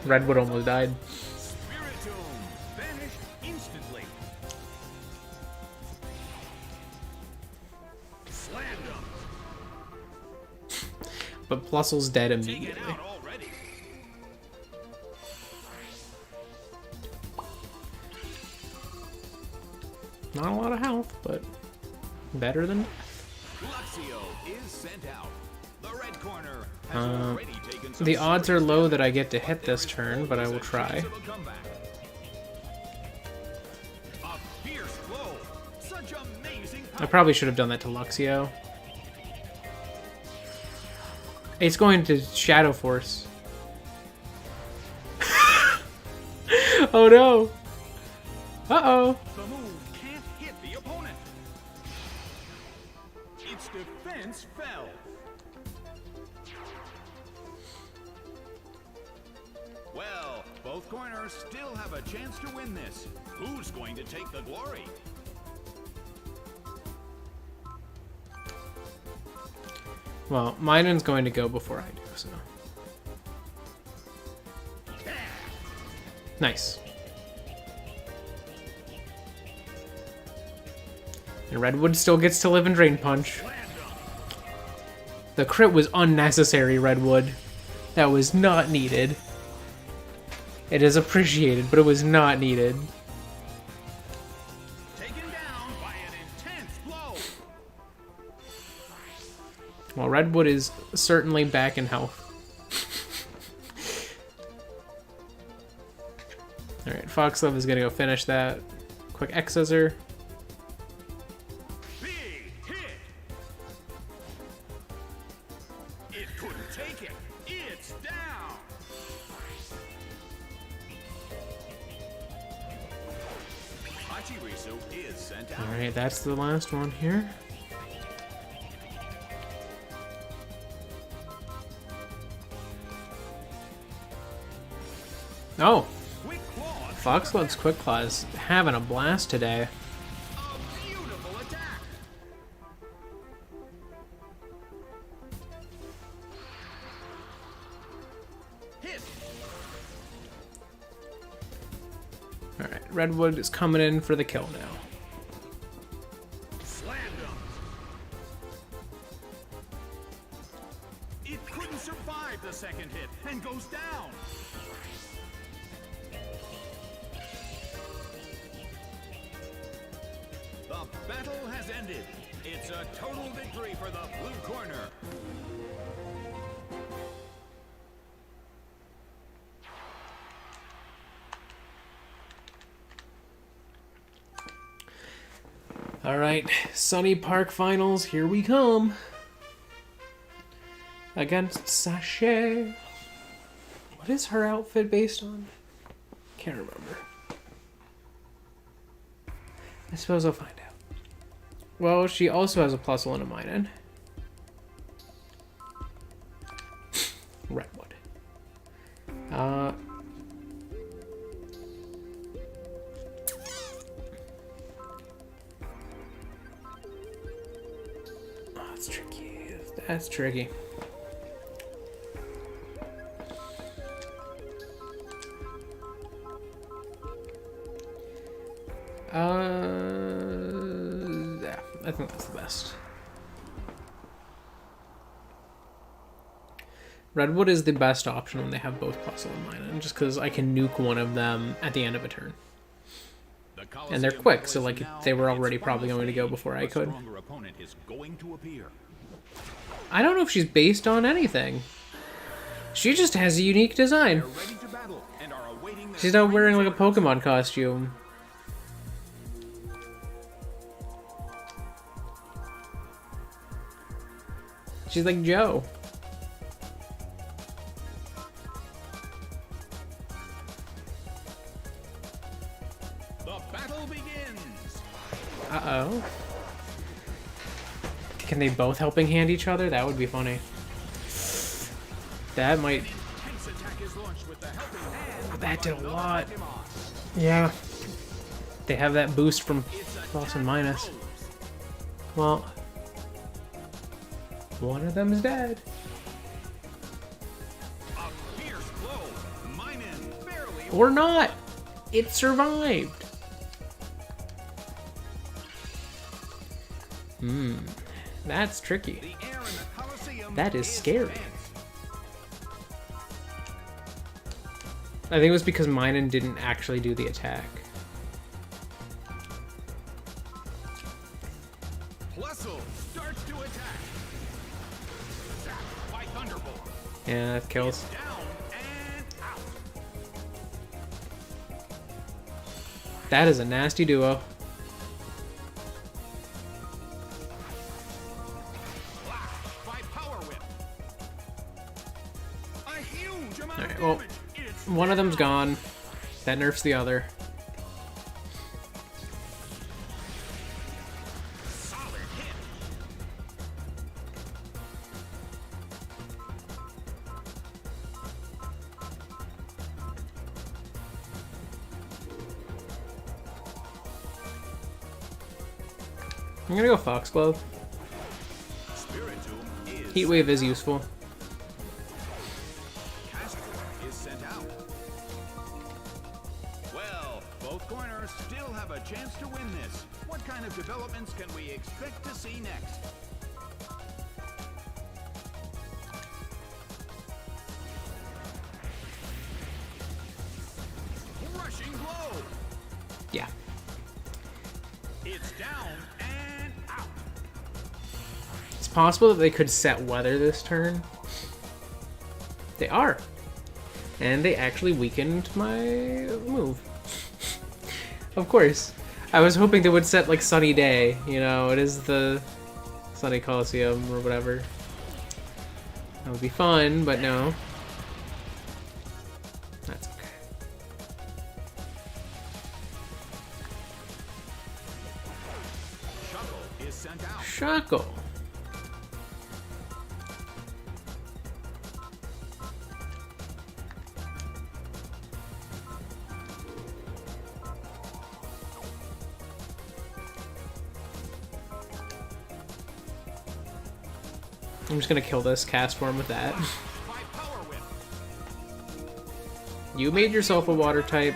Redwood almost died. But Plusle's dead immediately. Not a lot of health, but better than the odds are low that I get to hit this turn, but I will try. I probably should have done that to Luxio. It's going to Shadow Force. Oh no! Uh-oh! The move can't hit the opponent. Its defense fell. Well, both corners still have a chance to win this. Who's going to take the glory? Well, Minun's going to go before I do, so. Nice. And Redwood still gets to live and Drain Punch. The crit was unnecessary, Redwood. That was not needed. It is appreciated, but it was not needed. Taken down by an intense blow. Well, Redwood is certainly back in health. Alright, Foxglove is gonna go finish that. Quick X-Scissor. Big hit. It couldn't take it. It's down. Hachirisu is sent out. Alright, that's the last one here. Oh! Quick claw. Foxglove's Quick Claw is having a blast today. A beautiful attack. Hit. Alright, Redwood is coming in for the kill now. Slammed him. It couldn't survive the second hit and goes down. The battle has ended. It's a total victory for the blue corner. Alright, Sunny Park Finals, here we come. Against Sachet. What is her outfit based on? Can't remember. I suppose I'll find out. Well, she also has a plus one of mine in. Redwood. Oh, that's tricky. That's tricky. Yeah, I think that's the best. Redwood is the best option when they have both plus one mine, just because I can nuke one of them at the end of a turn. And they're quick, so like they were already probably going to go before I could. I don't know if she's based on anything. She just has a unique design. She's not wearing like a Pokemon costume. She's like Joe. The battle begins. Uh-oh. Can they both helping hand each other? That would be funny. That might... Intense attack is launched with the helping hand. That did a lot. Yeah. They have that boost from plus and minus. Well... one of them's dead. A fierce blow. Minun barely. Or not! It survived! That's tricky. The air in the Colosseum That is scary. tense. I think it was because Minun didn't actually do the attack. Plusle starts to attack. Zapped by Thunderbolt. Yeah, that kills. Down and out. That is a nasty duo. Flashed by Power Whip. A huge amount Alright, of well, damage. It's one of them's gone. That nerfs the other. solid hit. I'm gonna go Foxglove. Spiritomb is Heat Wave is useful. Castro is sent out. Well, both corners still have a chance to win this. What kind of developments can we expect to see next? Rushing blow. Yeah. It's down and out. It's possible that they could set weather this turn. They are. And they actually weakened my move. Of course. I was hoping they would set like Sunny Day, you know, it is the Sunset Colosseum or whatever. That would be fun, but no. That's okay. Shuckle is sent out. Shuckle. I'm just gonna kill this cast form with that. You made yourself a water type.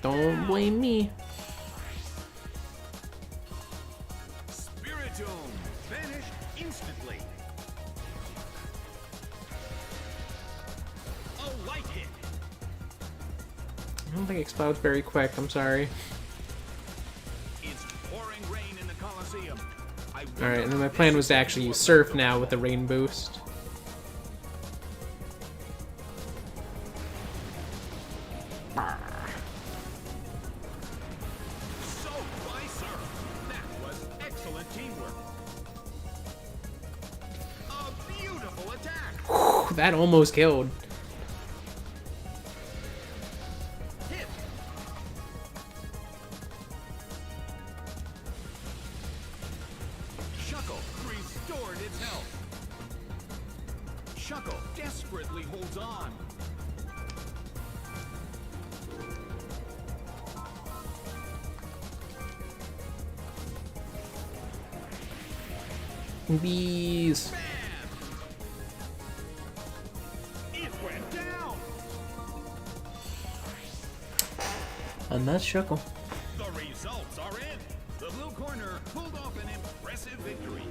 Don't blame me. Spiritomb vanished instantly. A light hit. I don't think it explodes very quick, I'm sorry. It's pouring rain in the Colosseum. Alright, and then my plan was to actually use Surf now with the rain boost. So by Surf. That was excellent teamwork. A beautiful attack. Whew, that almost killed. Hit. Shuckle restored its health. Shuckle desperately holds on. Bees. Bam! It went down. And that's Shuckle. The results are in. The blue corner pulled off an impressive victory.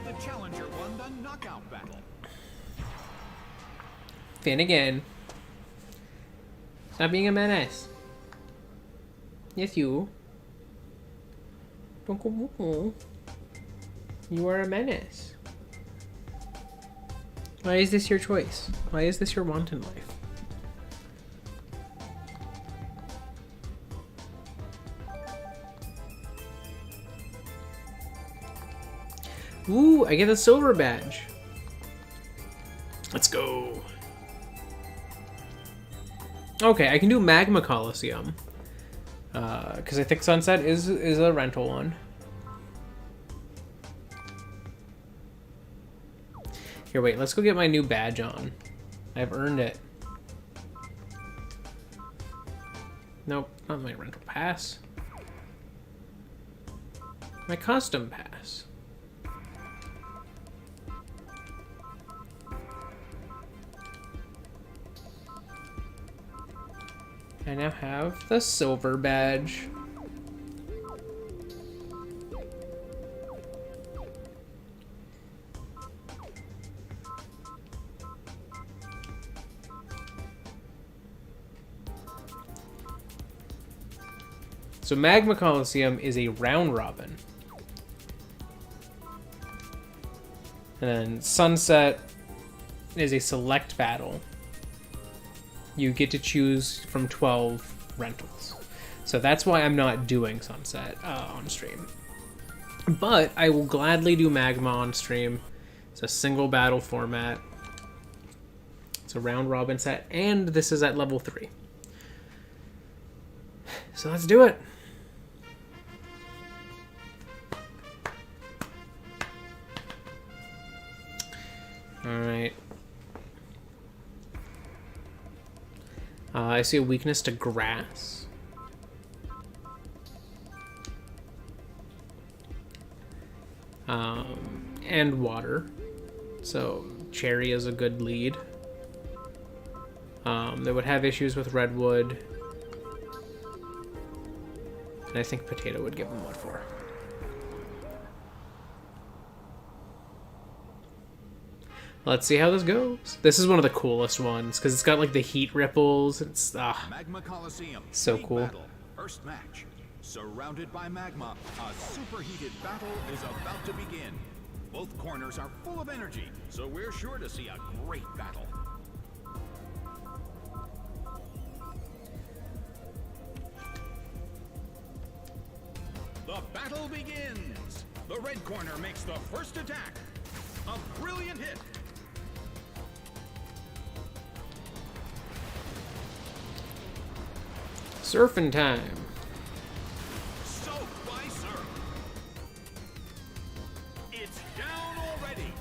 The challenger won the knockout battle. Finn again. Stop being a menace. Yes, you. You are a menace. Why is this your choice? Why is this your wanton life? Ooh, I get a silver badge. Let's go. Okay, I can do Magma Colosseum. Because I think Sunset is a rental one. Here, wait, let's go get my new badge on. I've earned it. Nope, not my rental pass. My custom pass. I now have the silver badge. So Magma Colosseum is a round robin. And then Sunset is a select battle. You get to choose from 12 rentals. So that's why I'm not doing Sunset on stream. But I will gladly do Magma on stream. It's a single battle format. It's a round robin set, and this is at level 3. So let's do it. Alright. I see a weakness to grass. And water. So cherry is a good lead. They would have issues with redwood. And I think potato would give them what for. Let's see how this goes. This is one of the coolest ones because it's got like the heat ripples. It's Magma Colosseum. So Big cool. Battle. First match. Surrounded by magma, a superheated battle is about to begin. Both corners are full of energy, so we're sure to see a great battle. The battle begins! The red corner makes the first attack. A brilliant hit. Surfing time. Soaked by surf. It's down already.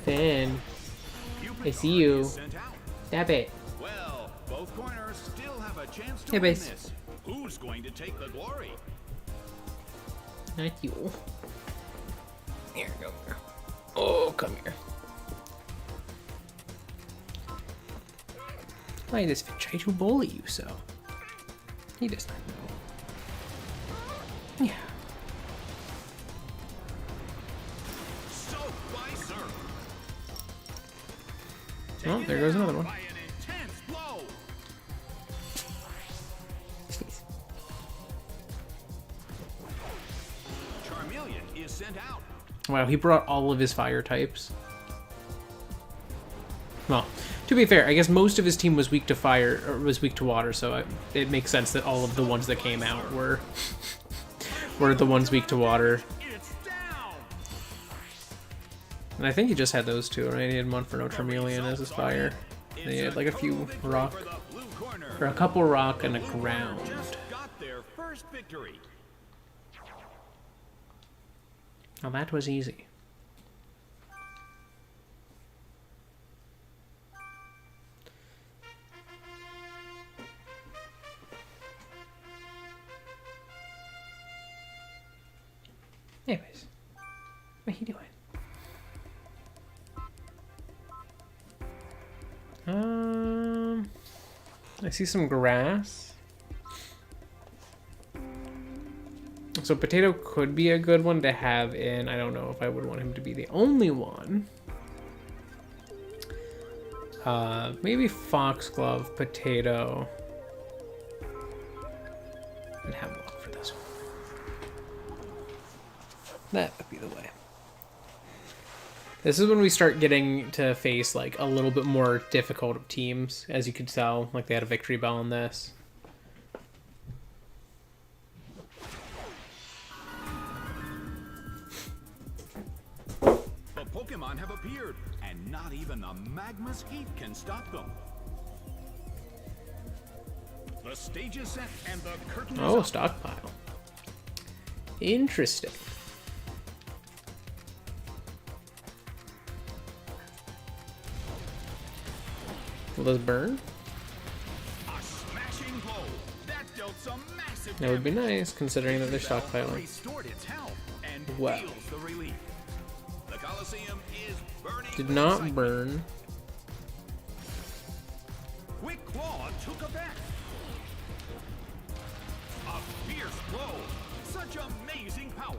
Finn, I see you. Sent out. Stop it. Well, both corners still have a chance to Hey, win base. this. Who's going to take the glory? Not you. Here, go here. Oh, come here. Why does Finn try to bully you so? He does not know. Yeah. Soaked by surf. Oh, there goes another one. By an intense blow. Jeez. Charmeleon is sent out. Wow, he brought all of his fire types. Well, to be fair, I guess most of his team was weak to fire, or was weak to water, so it makes sense that all of the ones that came out were the ones weak to water. It's down. And I think he just had those two, right? He had one for no Charmeleon as his fire. And he had like a few rock, For the blue corner. or a couple rock and a ground. Just got their first victory. Now that was easy. Anyways, what are you doing? I see some grass. So Potato could be a good one to have in. I don't know if I would want him to be the only one. Maybe Foxglove, Potato, and Hemlock for this one. That would be the way. This is when we start getting to face like a little bit more difficult teams, as you could tell. Like they had a victory bell on this. The Pokemon have appeared, and not even the magma's heat can stop them. The stage is set, and the curtain is Oh, up. stockpile. Interesting. Will this burn? A smashing blow. That dealt some massive That would be damage. nice, considering that they're Bell stockpiling. restored its health and Wow. feels the relief. The Colosseum is burning. Did with not excitement. burn. Quick Claw took effect. A fierce blow. Such amazing power.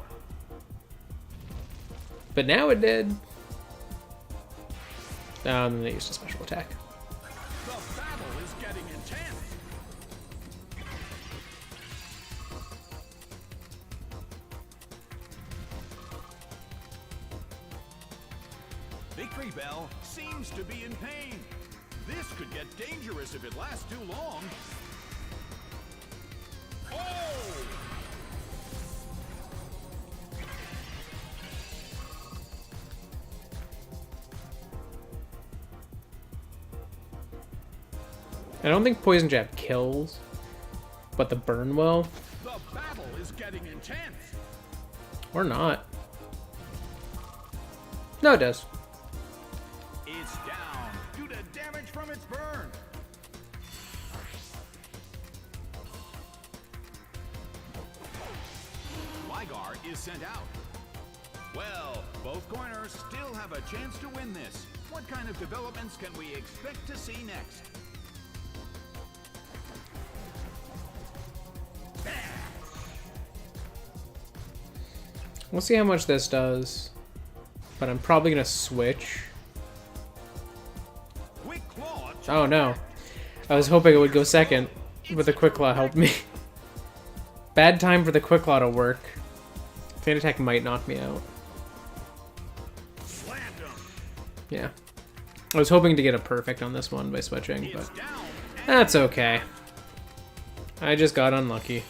But now it did. And they used a special attack. The battle is getting intense. Victory Bell seems to be in pain. This could get dangerous if it lasts too long. Oh! I don't think Poison Jab kills, but the burn will. The battle is getting intense. Or not. No, it does. It's down due to damage from its burn. Ligar is sent out. Well, both corners still have a chance to win this. What kind of developments can we expect to see next? We'll see how much this does. But I'm probably gonna switch. Quick Claw. Oh no. I was hoping it would go second, but the Quick Claw helped me. Bad time for the quick law to work. Fan attack might knock me out. Yeah. I was hoping to get a perfect on this one by switching, but that's okay. I just got unlucky.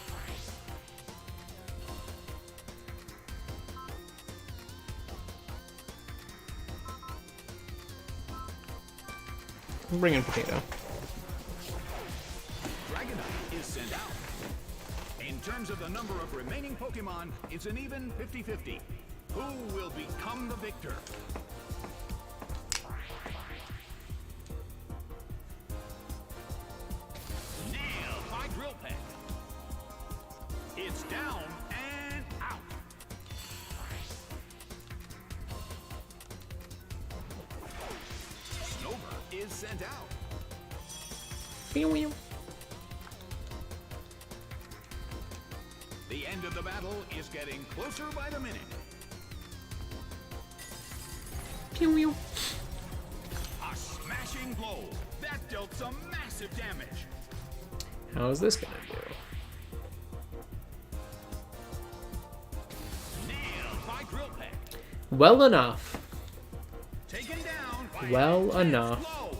Bring in Potato. Dragonite is sent out. In terms of the number of remaining Pokemon, it's an even 50-50. Who will become the victor? Nailed by Drill Peck. It's down and out. Snover is sent out. The end of the battle is getting closer by the minute. A smashing blow. That dealt some massive damage. How is this gonna do? Nailed by Drill Peck. Well enough. Taken down by Well an intense enough. blow.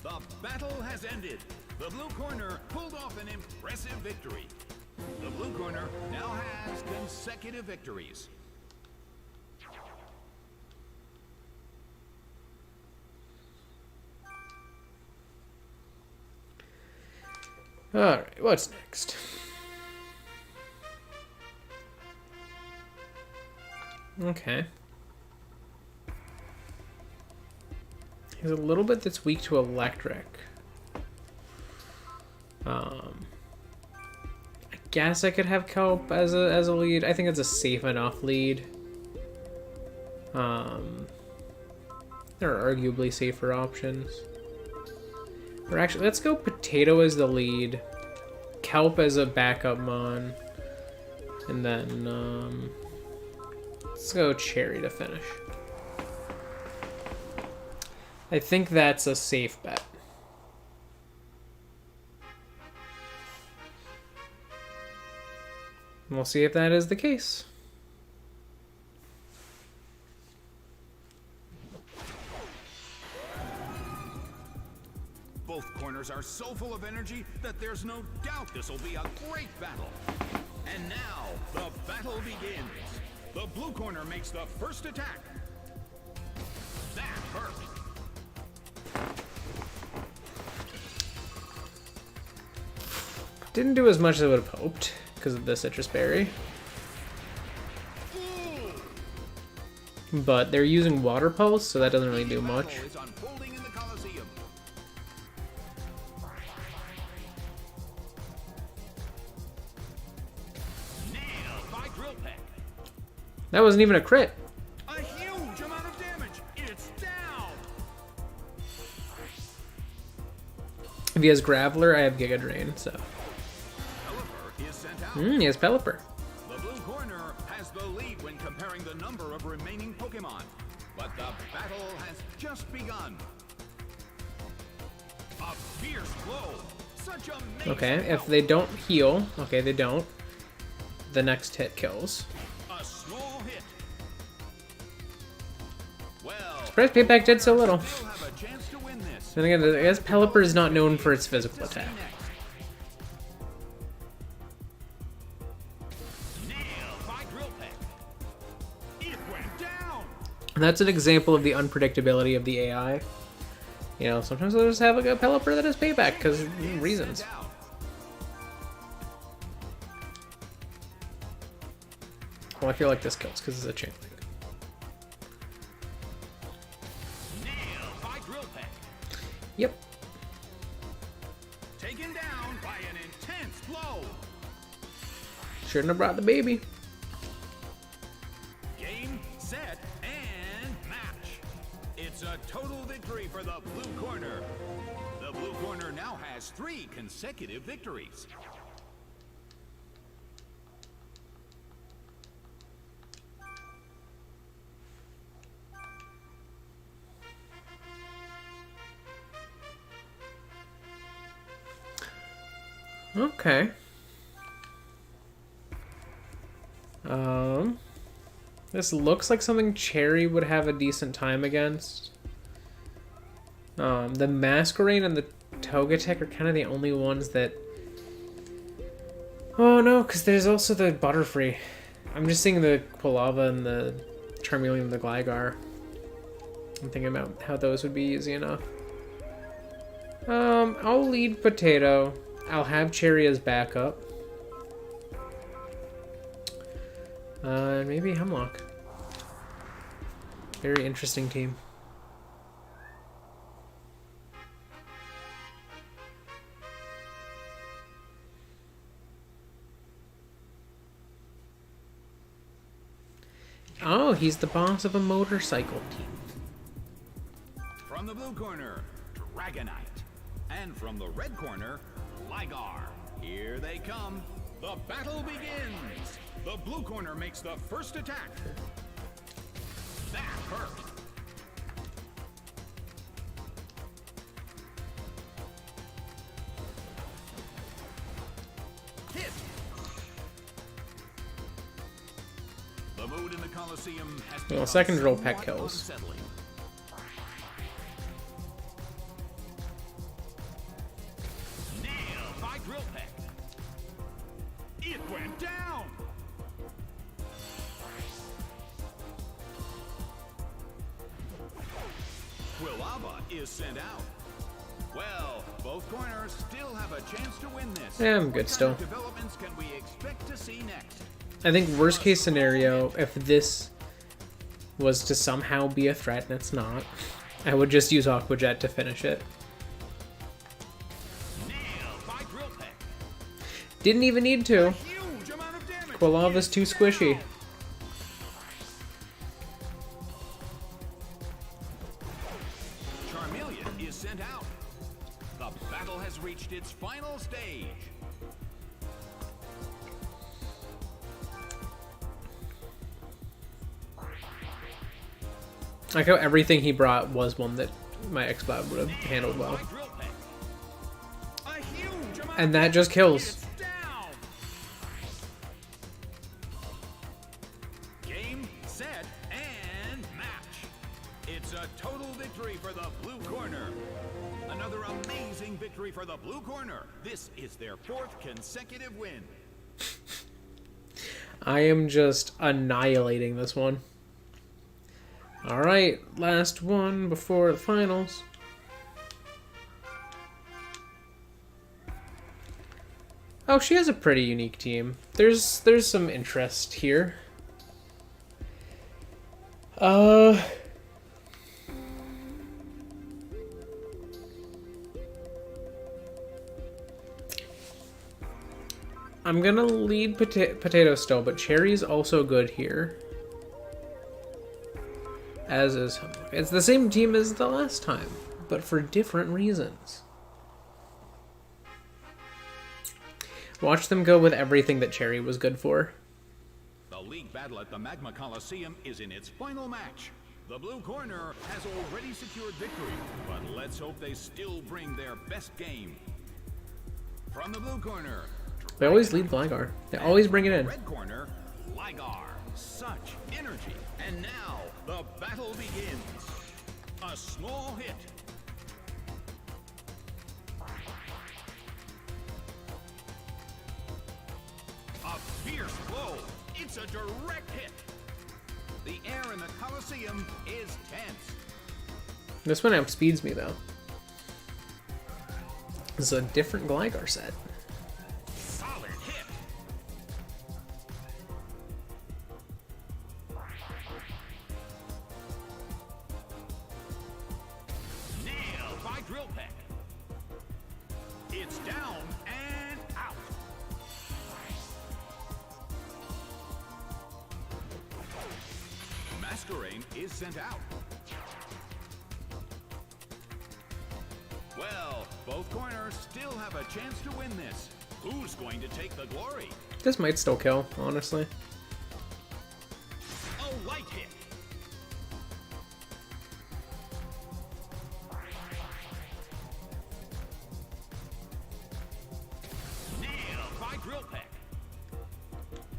The battle has ended. The blue corner pulled off an impressive victory. The blue corner now has consecutive victories. Alright, what's next? Okay. He's a little bit that's weak to electric. I guess I could have Kelp as a lead. I think it's a safe enough lead. There are arguably safer options. Or actually, let's go Potato as the lead, Kelp as a backup mon, and then let's go Cherry to finish. I think that's a safe bet. We'll see if that is the case. Both corners are so full of energy that there's no doubt this will be a great battle. And now, the battle begins. The blue corner makes the first attack. That hurt. Didn't do as much as I would have hoped because of the citrus berry. But they're using water pulse, so that doesn't really do much. Battle is unfolding in the Colosseum. Nailed by Drill Peck. That wasn't even a crit. A huge amount of damage. It's down. If he has Graveler, I have Giga Drain, so. Pelipper is sent out. He has Pelipper. The blue corner has the lead when comparing the number of remaining Pokemon. But the battle has just begun. A fierce blow. Such amazing Okay, if health. they don't heal, okay, they don't, the next hit kills. A small hit. Well, Surprise payback did so little. still have a chance to win this. Then again, I guess Pelipper is not known for its physical attack. Nailed by Drill Peck. It went down. And that's an example of the unpredictability of the AI. You know, sometimes they'll just have like a Pelipper that has payback because reasons. Sent out. Well, I feel like this kills because it's a chain link. Nailed by Drill Peck. Yep. Taken down by an intense blow. Shouldn't have brought the baby. Game, set, and match. It's a total victory for the blue corner. The blue corner now has 3 consecutive victories. Okay. This looks like something Cherry would have a decent time against. The Masquerain and the Togetic are kind of the only ones that... Oh no, because there's also the Butterfree. I'm just seeing the Quilava and the Charmeleon and the Gligar. I'm thinking about how those would be easy enough. I'll lead Potato. I'll have Cherry as backup. And maybe Hemlock. Very interesting team. Oh, he's the boss of a motorcycle team. From the blue corner, Dragonite. And from the red corner, Gligar. Here they come. The battle begins. The blue corner makes the first attack. That hurt. Hit. The mood in the Colosseum has Well, second drill peck kills. unsettling. Nailed by drill peck. It went down. Quilava is sent out. Well, both corners still have a chance to win this. Yeah, I'm good still. What kind of developments can we expect to see next? I think worst case scenario, if this was to somehow be a threat, and it's not, I would just use Aqua Jet to finish it. Nailed by drill peck. Didn't even need to. Huge amount of damage. Quilava's too squishy. Charmeleon is sent out. The battle has reached its final stage. I like how everything he brought was one that my X-Cloud would have handled well. By drill peck. A huge amount And of that just kills. It's down. Game, set, and match. It's a total victory for the blue corner. Another amazing victory for the blue corner. This is their 4th consecutive win. I am just annihilating this one. Alright, last one before the finals. Oh, she has a pretty unique team. There's some interest here. I'm gonna lead Potato still, but Cherry's also good here. As is Hemlock. It's the same team as the last time, but for different reasons. Watch them go with everything that Cherry was good for. The league battle at the Magma Coliseum is in its final match. The blue corner has already secured victory, but let's hope they still bring their best game. From the blue corner, They always lead Gligar. They always bring it in. red corner, Gligar. Such energy. And now the battle begins. A small hit. A fierce blow. It's a direct hit. The air in the Colosseum is tense. This one outspeeds me, though. This is a different Gligar set. Solid hit. Nailed by drill peck. It's down and out. Masquerain is sent out. Well, both corners still have a chance to win this. Who's going to take the glory? This might still kill, honestly. A light hit. Nailed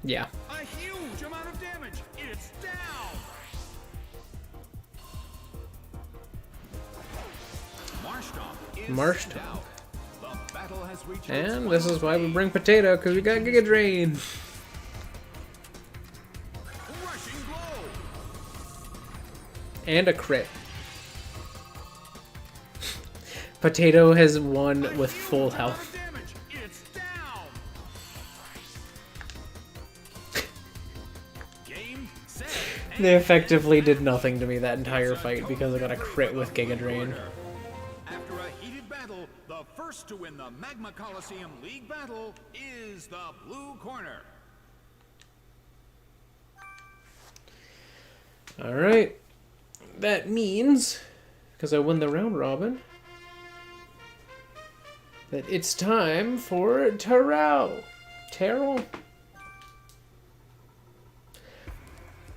Yeah. A huge amount of damage. It's down. Marshtomp is Marshtomp. sent out. The battle has reached its And this final is why we stage. bring Potato, because we got Giga Drain. Crushing blow. And a crit. Potato has won with full health. Damage. It's down. Game, set, They effectively did nothing to me that entire fight because I got a crit with Giga Drain. After a heated battle, the first to win the Magma Coliseum League battle is the blue corner. Alright. That means, because I won the round robin, that it's time for Terrell. Terrell?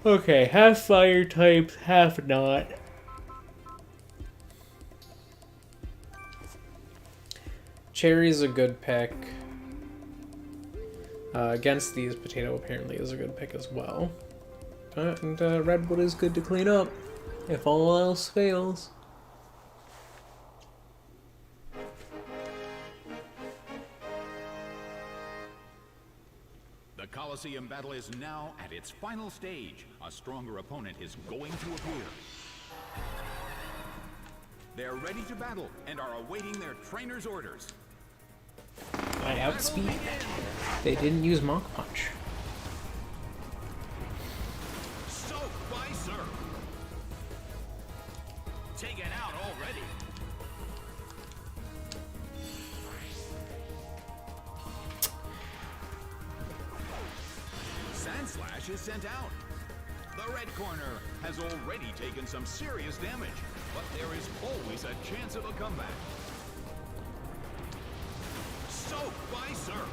Okay, half fire types, half not. Cherry's a good pick. Against these, Potato apparently is a good pick as well. And Redwood is good to clean up, if all else fails. The Coliseum battle is now at its final stage. A stronger opponent is going to appear. They're ready to battle and are awaiting their trainer's orders. I outspeed. They didn't use Mach Punch. Soaked by Surf. Taken out already. Sandslash is sent out. The red corner has already taken some serious damage, but there is always a chance of a comeback. Soaked by Surf.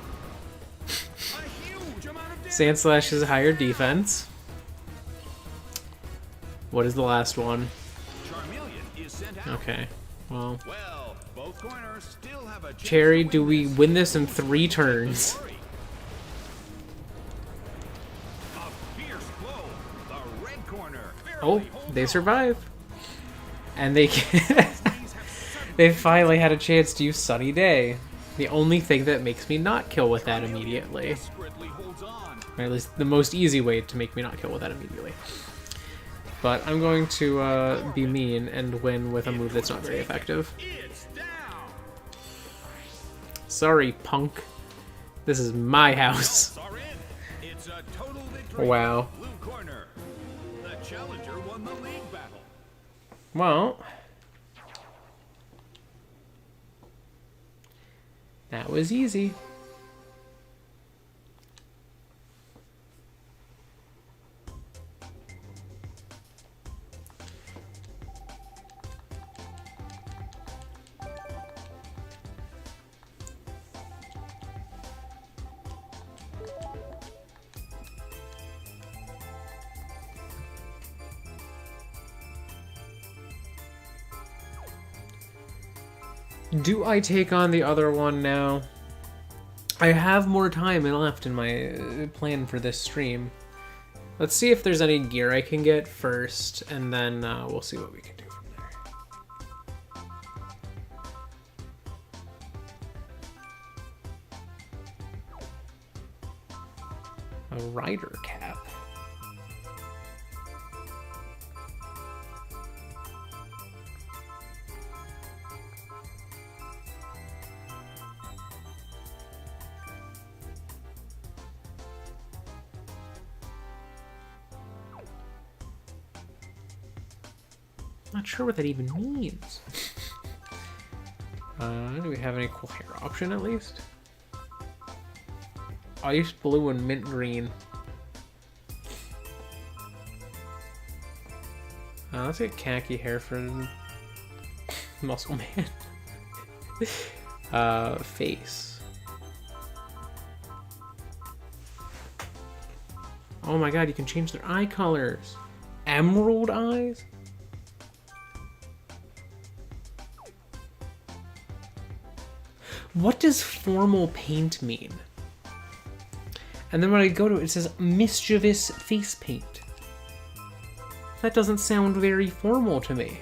A huge amount of damage. Sandslash is higher defense. What is the last one? Charmeleon is sent out. Okay, well. Well, both corners still have a chance Cherry, to do win we this. win this in 3 turns? Glory. A fierce blow. The red corner Oh, barely holds they on. survive. And they they finally had a chance to use Sunny Day. The only thing that makes me not kill with that immediately. Desperately holds on. Or at least the most easy way to make me not kill with that immediately. But I'm going to be mean and win with a move that's not very effective. It's down. Sorry, punk. This is my house. Are in. It's a total victory. Wow. Blue corner. The challenger won the league battle. Well, that was easy. Do I take on the other one now? I have more time left in my plan for this stream. Let's see if there's any gear I can get first, and then we'll see what we can do from there. A rider cap. Not sure what that even means. Do we have any cool hair option at least? Ice blue and mint green. Let's get khaki hair for Muscle Man. Face. Oh my god, you can change their eye colors. Emerald eyes? What does formal paint mean? And then when I go to it, it says mischievous face paint. That doesn't sound very formal to me.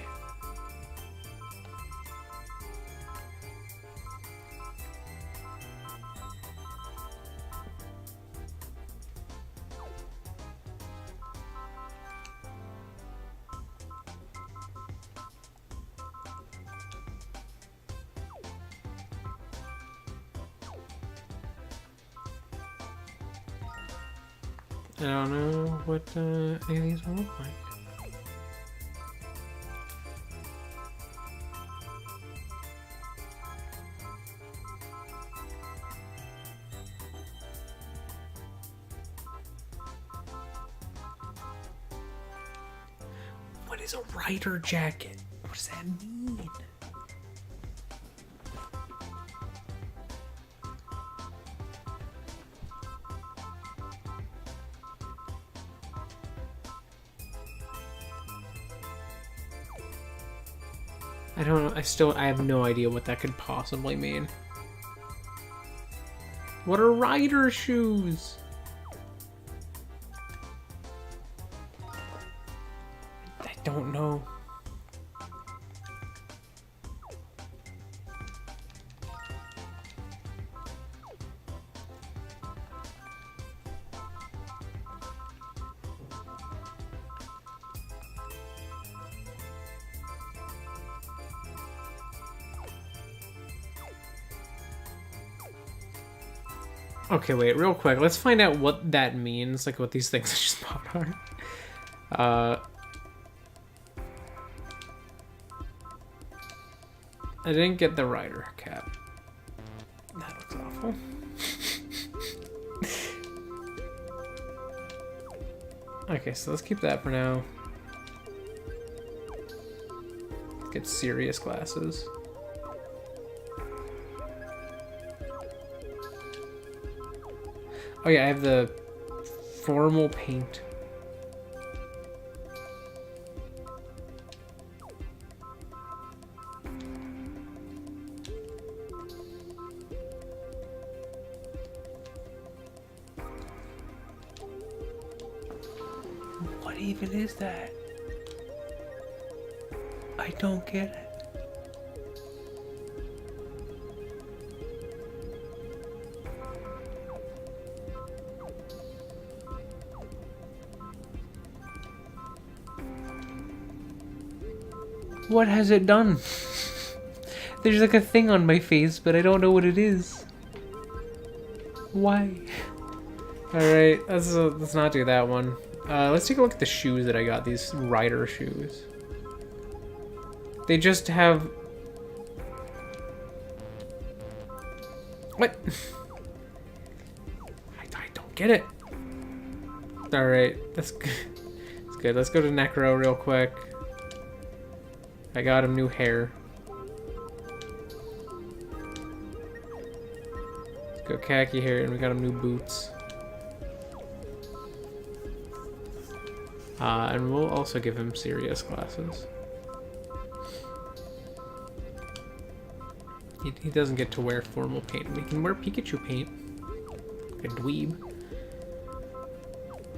I don't know what any of these will look like. What is a rider jacket? What does that mean? I don't know. I have no idea what that could possibly mean. What are rider shoes? I don't know. Okay, wait, real quick. Let's find out what that means, like what these things I just bought are. I didn't get the rider cap. That looks awful. Okay, so let's keep that for now. Let's get serious glasses. Oh yeah, I have the formal paint. What even is that? I don't get it. What has it done? There's like a thing on my face, but I don't know what it is. Why? Alright, let's not do that one. Let's take a look at the shoes that I got, these rider shoes. They just have... What? I don't get it. Alright, that's good. That's good. Let's go to Necro real quick. I got him new hair. Let's go khaki hair, and we got him new boots. And we'll also give him serious glasses. He doesn't get to wear formal paint. We can wear Pikachu paint. Like a dweeb.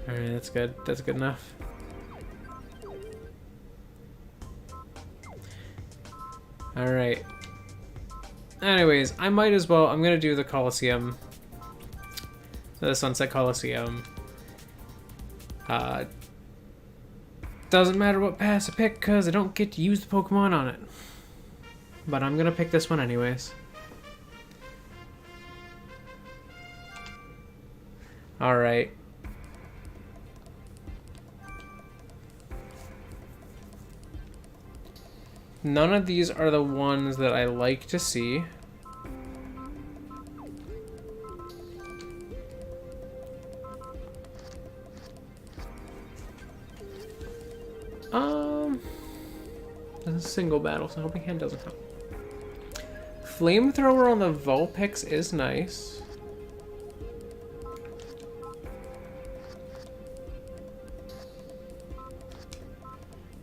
Alright, that's good. That's good enough. Alright. Anyways, I might as well... I'm gonna do the Colosseum. The Sunset Colosseum. Doesn't matter what pass I pick, because I don't get to use the Pokemon on it. But I'm gonna pick this one anyways. Alright. None of these are the ones that I like to see. There's a single battle, so Helping Hand doesn't help. Flamethrower on the Vulpix is nice.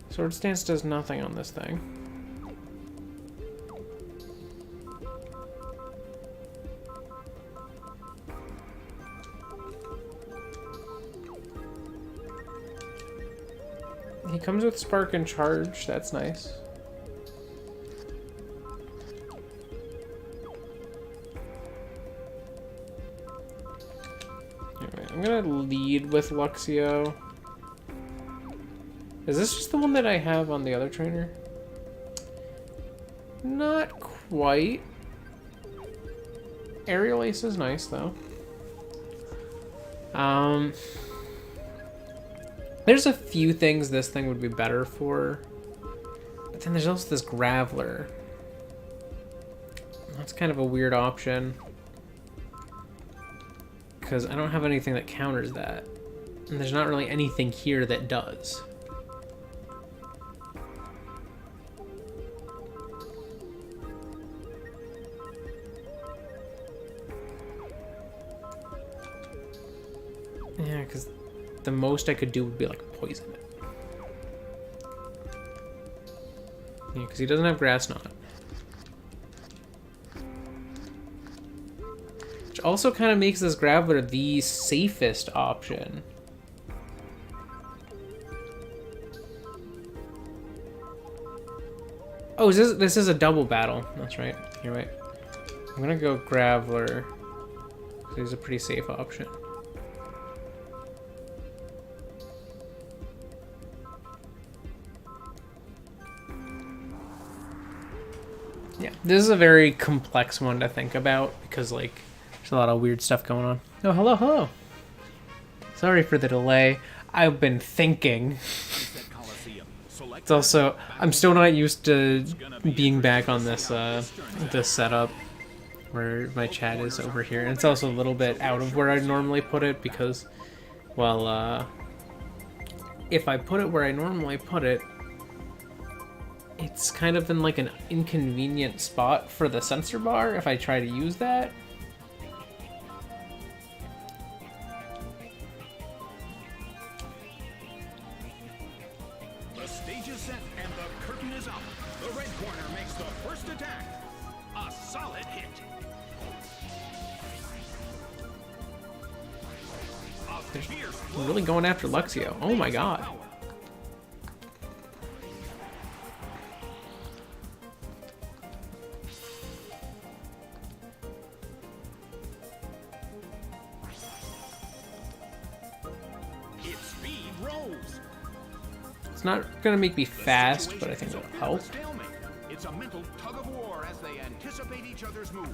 Sword Stance does nothing on this thing. He comes with Spark and Charge. That's nice. Anyway, I'm gonna lead with Luxio. Is this just the one that I have on the other trainer? Not quite. Aerial Ace is nice, though. There's a few things this thing would be better for. But then there's also this Graveler. That's kind of a weird option. Because I don't have anything that counters that. And there's not really anything here that does. Yeah, because the most I could do would be like poison it. Yeah, because he doesn't have Grass Knot. Which also kind of makes this Graveler the safest option. Oh, this is a double battle. That's right. You're right. I'm gonna go Graveler. He's a pretty safe option. Yeah, this is a very complex one to think about because, like, there's a lot of weird stuff going on. Oh, hello, hello. Sorry for the delay. I've been thinking. Sunset Colosseum. Select It's also, I'm still not used to being back on this this setup where my chat is over here. And it's also a little bit out of where I'd normally put it because, well, if I put it where I normally put it, it's kind of in like an inconvenient spot for the sensor bar if I try to use that. The stage is set and the curtain is up. The red corner makes the first attack. A solid hit. A fierce I'm really going after Luxio. Oh my god. power. Its speed rose. It's not gonna make me fast, but I think it'll help. It's a mental tug of war as they anticipate each other's move.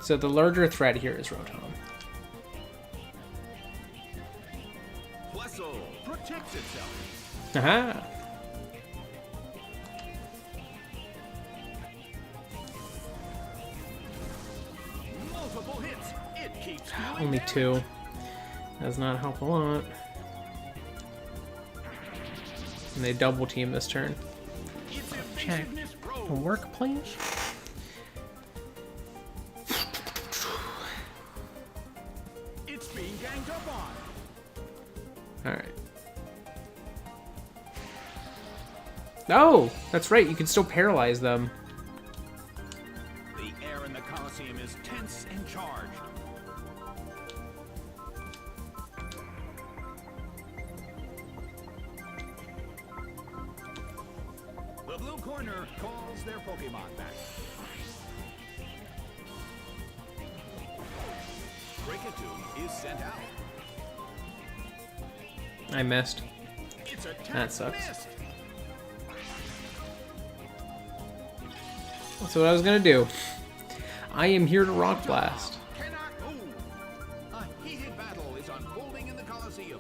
So the larger threat here is Rotom. Plessel protects itself. Aha! Multiple hits. It keeps dealing Only damage. 2. Does not help a lot. And they double team this turn. Its Check. evasiveness rose. Work, please. It's being ganged up on. Alright. Oh! That's right, you can still paralyze them. The air in the Colosseum is tense and charged. The blue corner calls their Pokemon back. Breakatu is sent out. I missed. Its attack That sucks. missed. That's what I was gonna do. I am here to Rock Blast. Cannot move. A heated battle is unfolding in the Colosseum.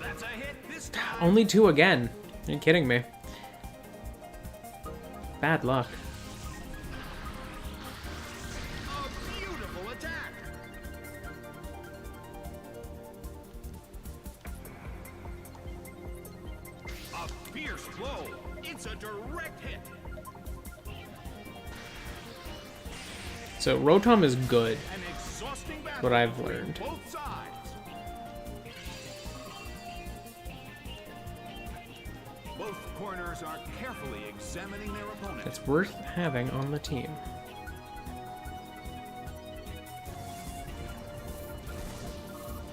That's a hit this time. Only 2 again. Are you kidding me? Bad luck. A beautiful attack. A fierce blow. It's a direct hit. So Rotom is good. An exhausting battle. What I've between learned. Both sides. Both corners are carefully examining their opponent. It's worth having on the team.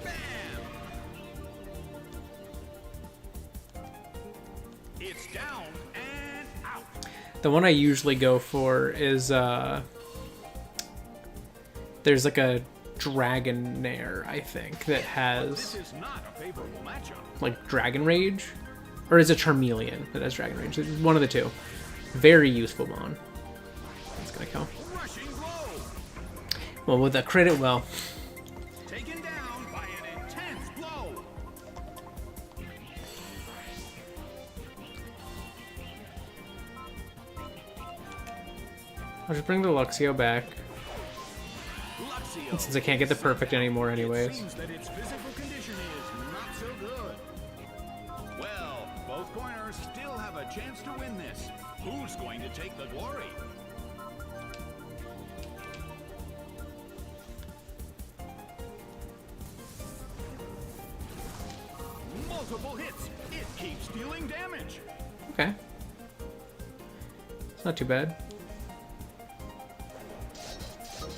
Bam! It's down and out. The one I usually go for is, there's like a Dragonair, I think, that has, This is not a favorable matchup. like, Dragon Rage? Or is it Charmeleon that has Dragon Rage? It's one of the two. Very useful Mon. That's gonna kill. Rushing blow. Well, with a crit it will. Taken down by an intense blow. I'll just bring the Luxio back, Luxio. since I can't get the perfect anymore It anyways. seems that its physical condition is not so good. Well, both corners still have a chance to win this. Who's going to take the glory? Multiple hits. It keeps dealing damage. Okay. It's not too bad.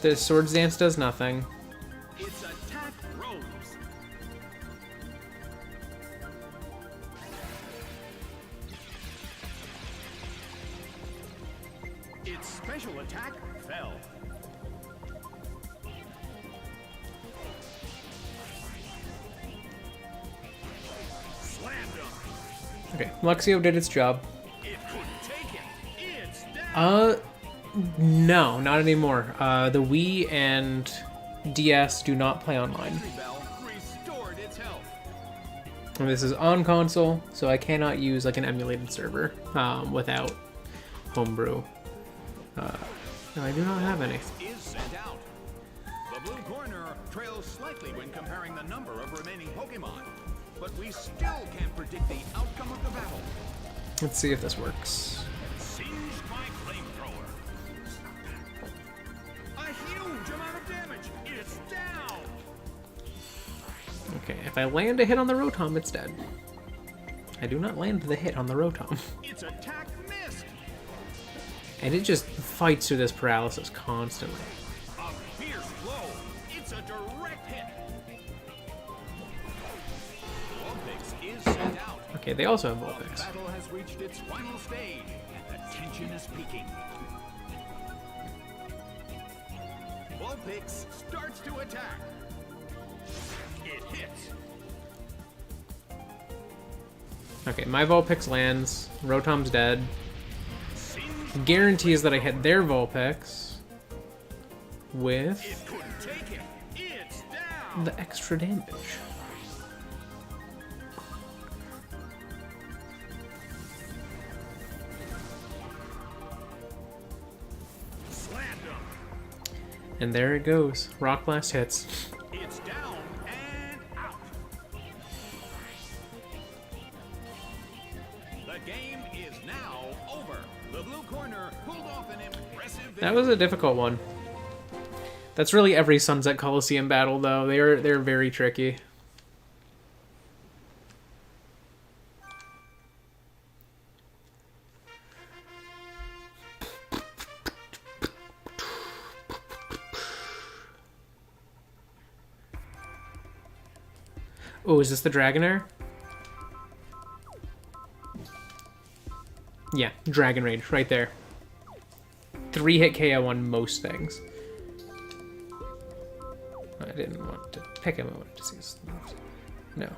The Swords Dance does nothing. Its attack rose. Its special attack fell. Slammed him. Okay, Luxio did its job. It couldn't take it. It's down. No, not anymore. The Wii and DS do not play online. Entry bell restored its health. And this is on console, so I cannot use like an emulated server without homebrew. No, I do not have any. Is sent out. The blue corner trails slightly when comparing the number of remaining Pokemon, but we still can't predict the outcome of the battle. Let's see if this works. Singed by flamethrower. A huge amount of damage. It's down. Okay, if I land a hit on the Rotom, it's dead. I do not land the hit on the Rotom. Its attack missed. And it just fights through this paralysis constantly. A fierce blow. It's a direct hit. Vulpix is sent out. Okay, they also have The Vulpix. battle has reached its final stage, and the tension is peaking. Vulpix starts to attack. It hits. Okay, my Vulpix lands. Rotom's dead. Singed. Guarantees that I hit their Vulpix with It couldn't take it. It's down. the extra damage. Slammed him. And there it goes. Rock Blast hits. It's down and out. The game is now over. The blue corner pulled off an impressive That was a difficult one. That's really every Sunset Colosseum battle, though. They're very tricky. Oh, is this the Dragonair? Yeah, Dragon Rage, right there. 3-hit KO on most things. I didn't want to pick him, I wanted to see his moves. No.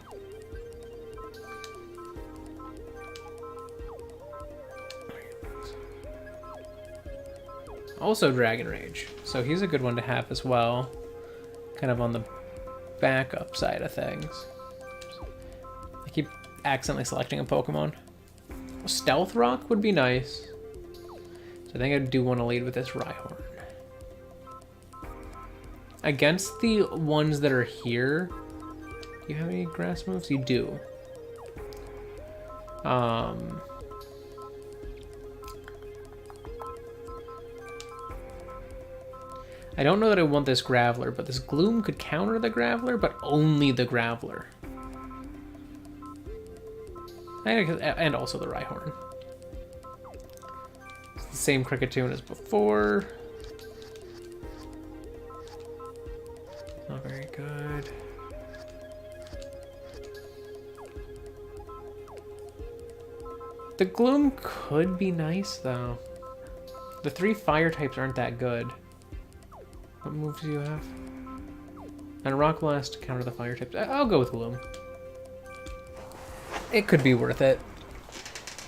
Also Dragon Rage, so he's a good one to have as well. Kind of on the backup side of things. I keep accidentally selecting a Pokemon. Stealth Rock would be nice. So I think I do want to lead with this Rhyhorn. Against the ones that are here, do you have any grass moves? You do. I don't know that I want this Graveler, but this Gloom could counter the Graveler, but only the Graveler. And also the Rhyhorn. It's the same Cricketune as before. Not very good. The Gloom could be nice, though. The 3 fire types aren't that good. What moves do you have? And a Rock Blast to counter the fire types. I'll go with Gloom. It could be worth it.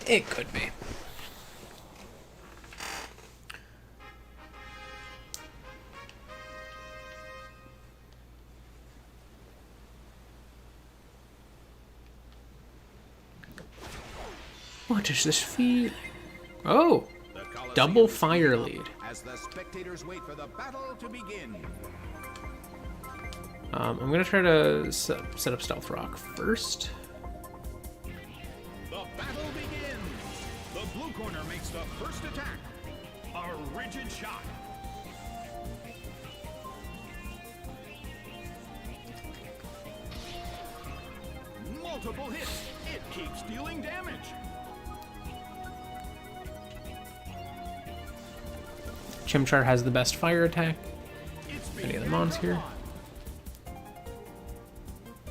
It could be. What is this feat? Oh! Double fire lead. As the spectators wait for the battle to begin. I'm gonna try to set up Stealth Rock first. The battle begins. The blue corner makes the first attack. A rigid shot. Multiple hits. It keeps dealing damage. Chimchar has the best fire attack. It's Any other mons here?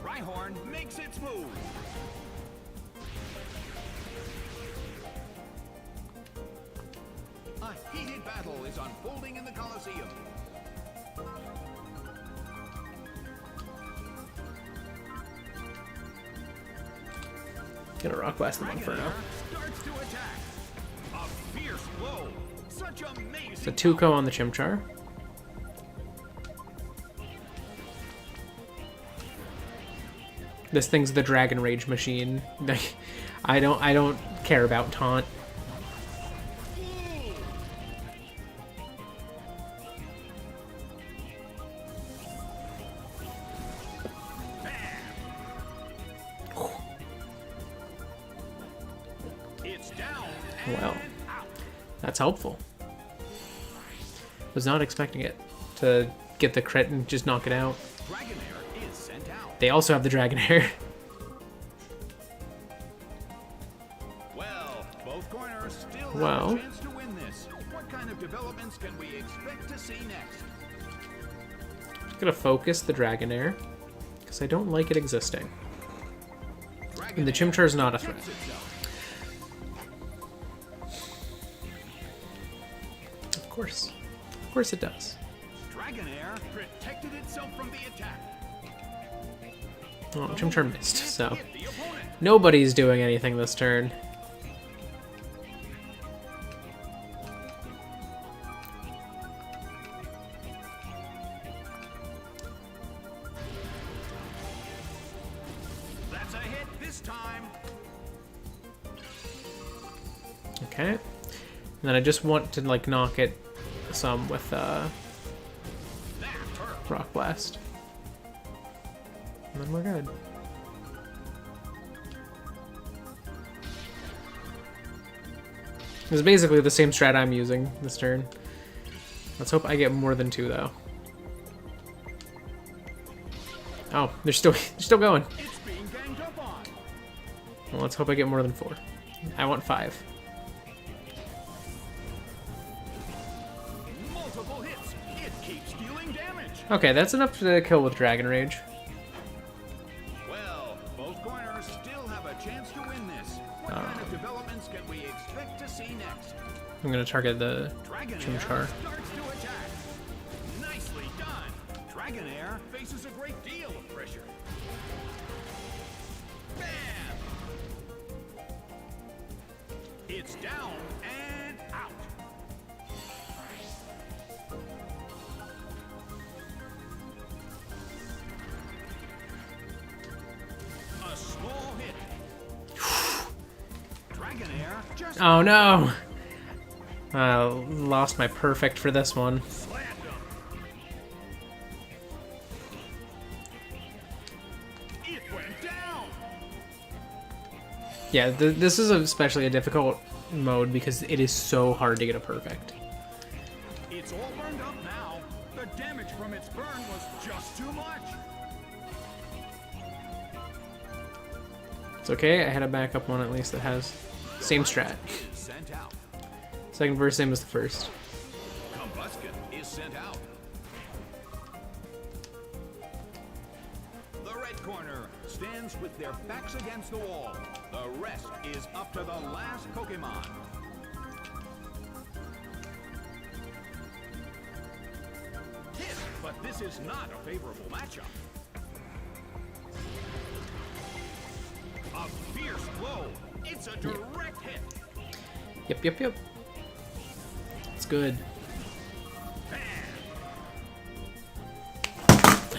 Rhyhorn makes its move. A heated battle is unfolding in the Colosseum. Gonna Rock Blast them on Inferno. Starts to attack. A fierce blow. Such amazing. It's a Tuco on the Chimchar. This thing's the Dragon Rage machine. I don't care about taunt. It's down. Well, that's helpful. Was not expecting it to get the crit and just knock it out. Dragonair is sent out. They also have the Dragonair. Well, both corners still Well. have a chance to win this. What kind of developments can we expect to see next? I'm gonna focus the Dragonair because I don't like it existing. And the Chimchar is not a threat. Protects itself. Of course it does. Dragonair protected itself from the attack. Oh, Chimchar missed, so Hit the opponent. nobody's doing anything this turn. That's a hit this time. Okay. And then I just want to like knock it some with That hurt. Rock Blast. And then we're good. It's basically the same strat I'm using this turn. Let's hope I get more than 2 though. Oh, they're still going. It's being ganged up on. Well, let's hope I get more than 4. I want 5. Multiple hits. It keeps dealing damage. Okay, that's enough to kill with Dragon Rage. Well, both corners still have a chance to win this. What kind of developments can we expect to see next? I'm gonna target the Dragonair Chimchar. starts to attack. Nicely done. Dragonair faces a great deal of pressure. Bam! It's down and out. A small hit. Dragonair just Oh no! I lost my perfect for this one. slammed him. It went down. Yeah, this is especially a difficult mode because it is so hard to get a perfect. It's all burned up now. The damage from its burn was just too much. It's okay, I had a backup one at least that has same strat. Is sent out. Second verse, same as the first. Combustion is sent out. The red corner stands with their backs against the wall. The rest is up to the last Pokemon. Hit, but this is not a favorable matchup. A fierce blow. It's a direct hit. Yep. It's good.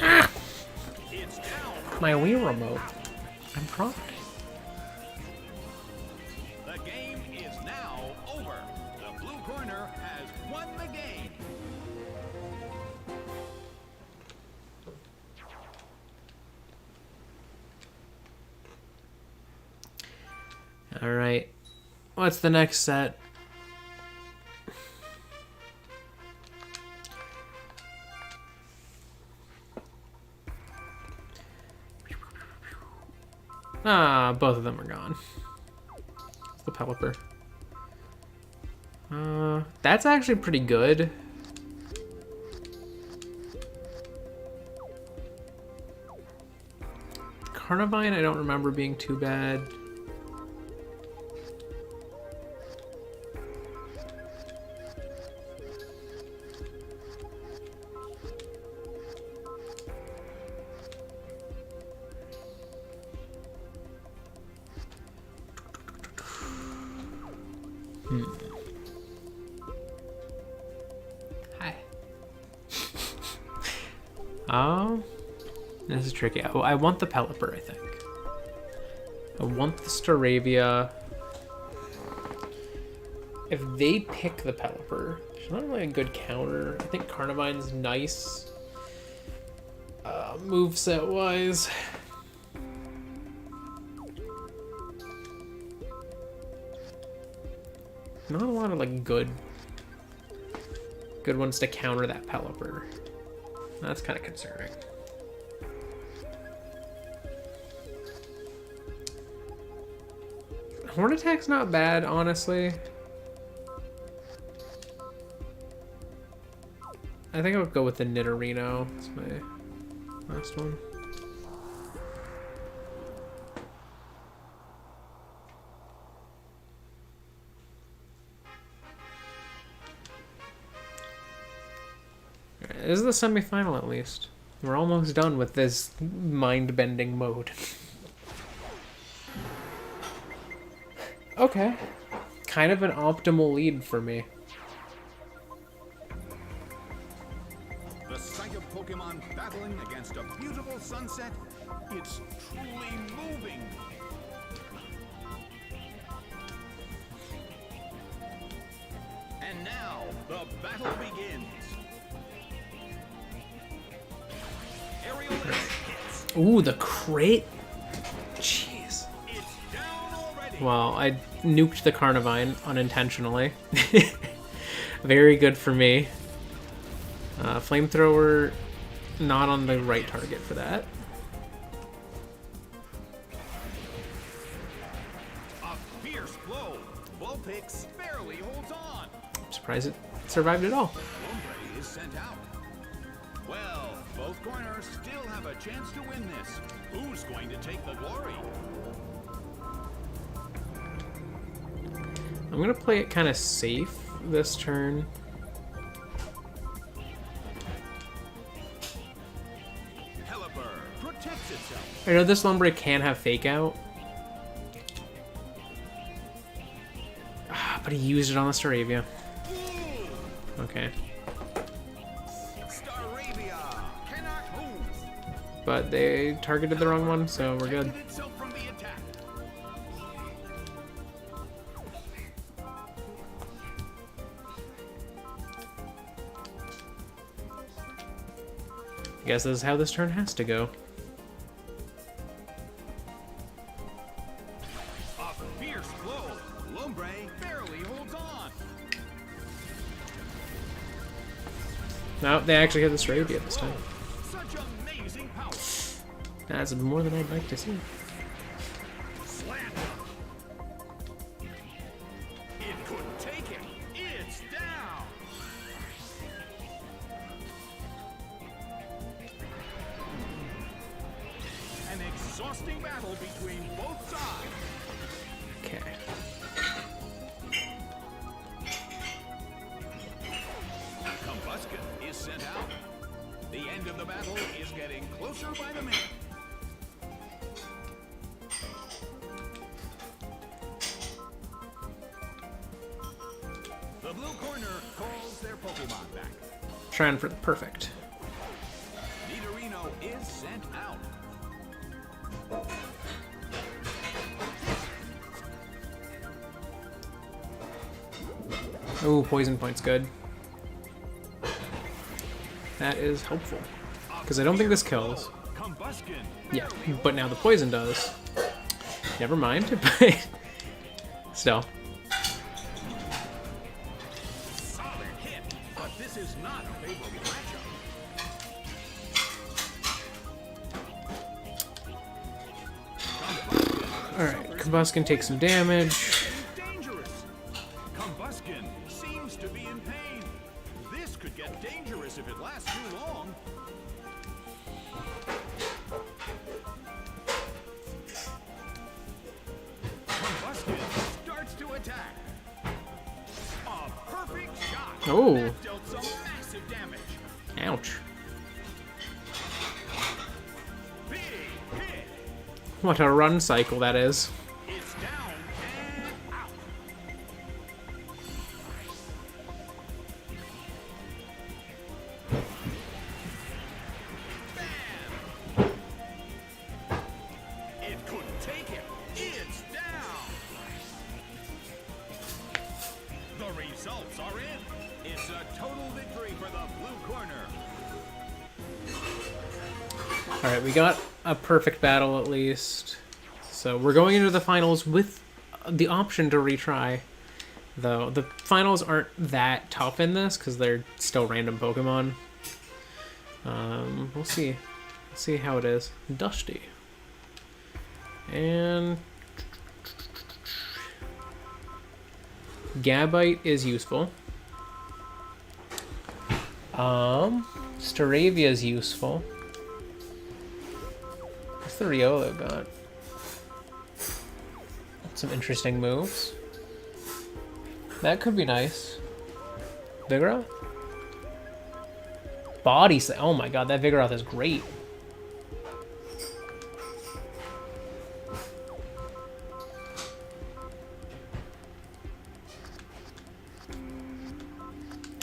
Ah! It's down. My Wii remote. I'm proud. The game is now over. The blue corner has won the game. All right. What's the next set? Ah, both of them are gone. It's the Pelipper. That's actually pretty good. Carnivine, I don't remember being too bad. Hi. Oh, this is tricky. Oh, I want the Pelipper, I think. I want the Staravia. If they pick the Pelipper, there's not really a good counter. I think Carnivine's nice. Moveset wise. Not a lot of like good ones to counter that Pelipper. That's kind of concerning. Horn Attack's not bad, honestly. I think I'll go with the Nidorino. That's my last one. This is the semifinal, at least. We're almost done with this mind-bending mode. Okay. Kind of an optimal lead for me. The sight of Pokemon battling against a beautiful sunset, it's truly moving. And now, the battle begins. Aerial hits. Ooh, the crate. Jeez. It's down already. Well, I nuked the Carnivine unintentionally. Very good for me. Flamethrower, not on the right target for that. A fierce blow. Vulpix barely holds on. I'm surprised it survived at all. Lombre is sent out. Well, both corners still have a chance to win this. Who's going to take the glory? I'm gonna play it kind of safe this turn. Pelipper protects itself. I know this Lombre can have Fake Out. But he used it on the Staravia. Okay. Staravia cannot move. But they targeted the wrong one, so we're good. Protected itself from the attack. I guess this is how this turn has to go. A fierce blow. Lombre barely holds on. No, they actually hit the Staravia this time. Such amazing power. That's more than I'd like to see. exhausting battle between both sides. Okay. Combuskin is sent out. The end of the battle is getting closer by the minute. The blue corner calls their Pokemon back. Trying for the perfect. Nidorino is sent out. Ooh, poison point's good. That is helpful. Because I don't think this kills. Combuskin. Yeah, but now the poison does. Never mind, but still. Solid hit, but this is not a favorable matchup. Alright, Combuskin takes some damage. Dangerous. Combuskin seems to be in pain. This could get dangerous if it lasts too long. Combuskin starts to attack. A perfect shot. Oh. That dealt some massive damage. Ouch. Big hit. What a run cycle that is. It's down and out. Bam! It couldn't take it. It's down. The results are in. It's a total victory for the blue corner. Alright, we got a perfect battle at least. So we're going into the finals with the option to retry. Though the finals aren't that tough in this because they're still random Pokemon. We'll see. Let's see how it is. Dusty. And Gabite is useful. Staravia is useful. What's the Riolo got? Some interesting moves. That could be nice. Vigoroth? Body Slam. Oh my god, that Vigoroth is great.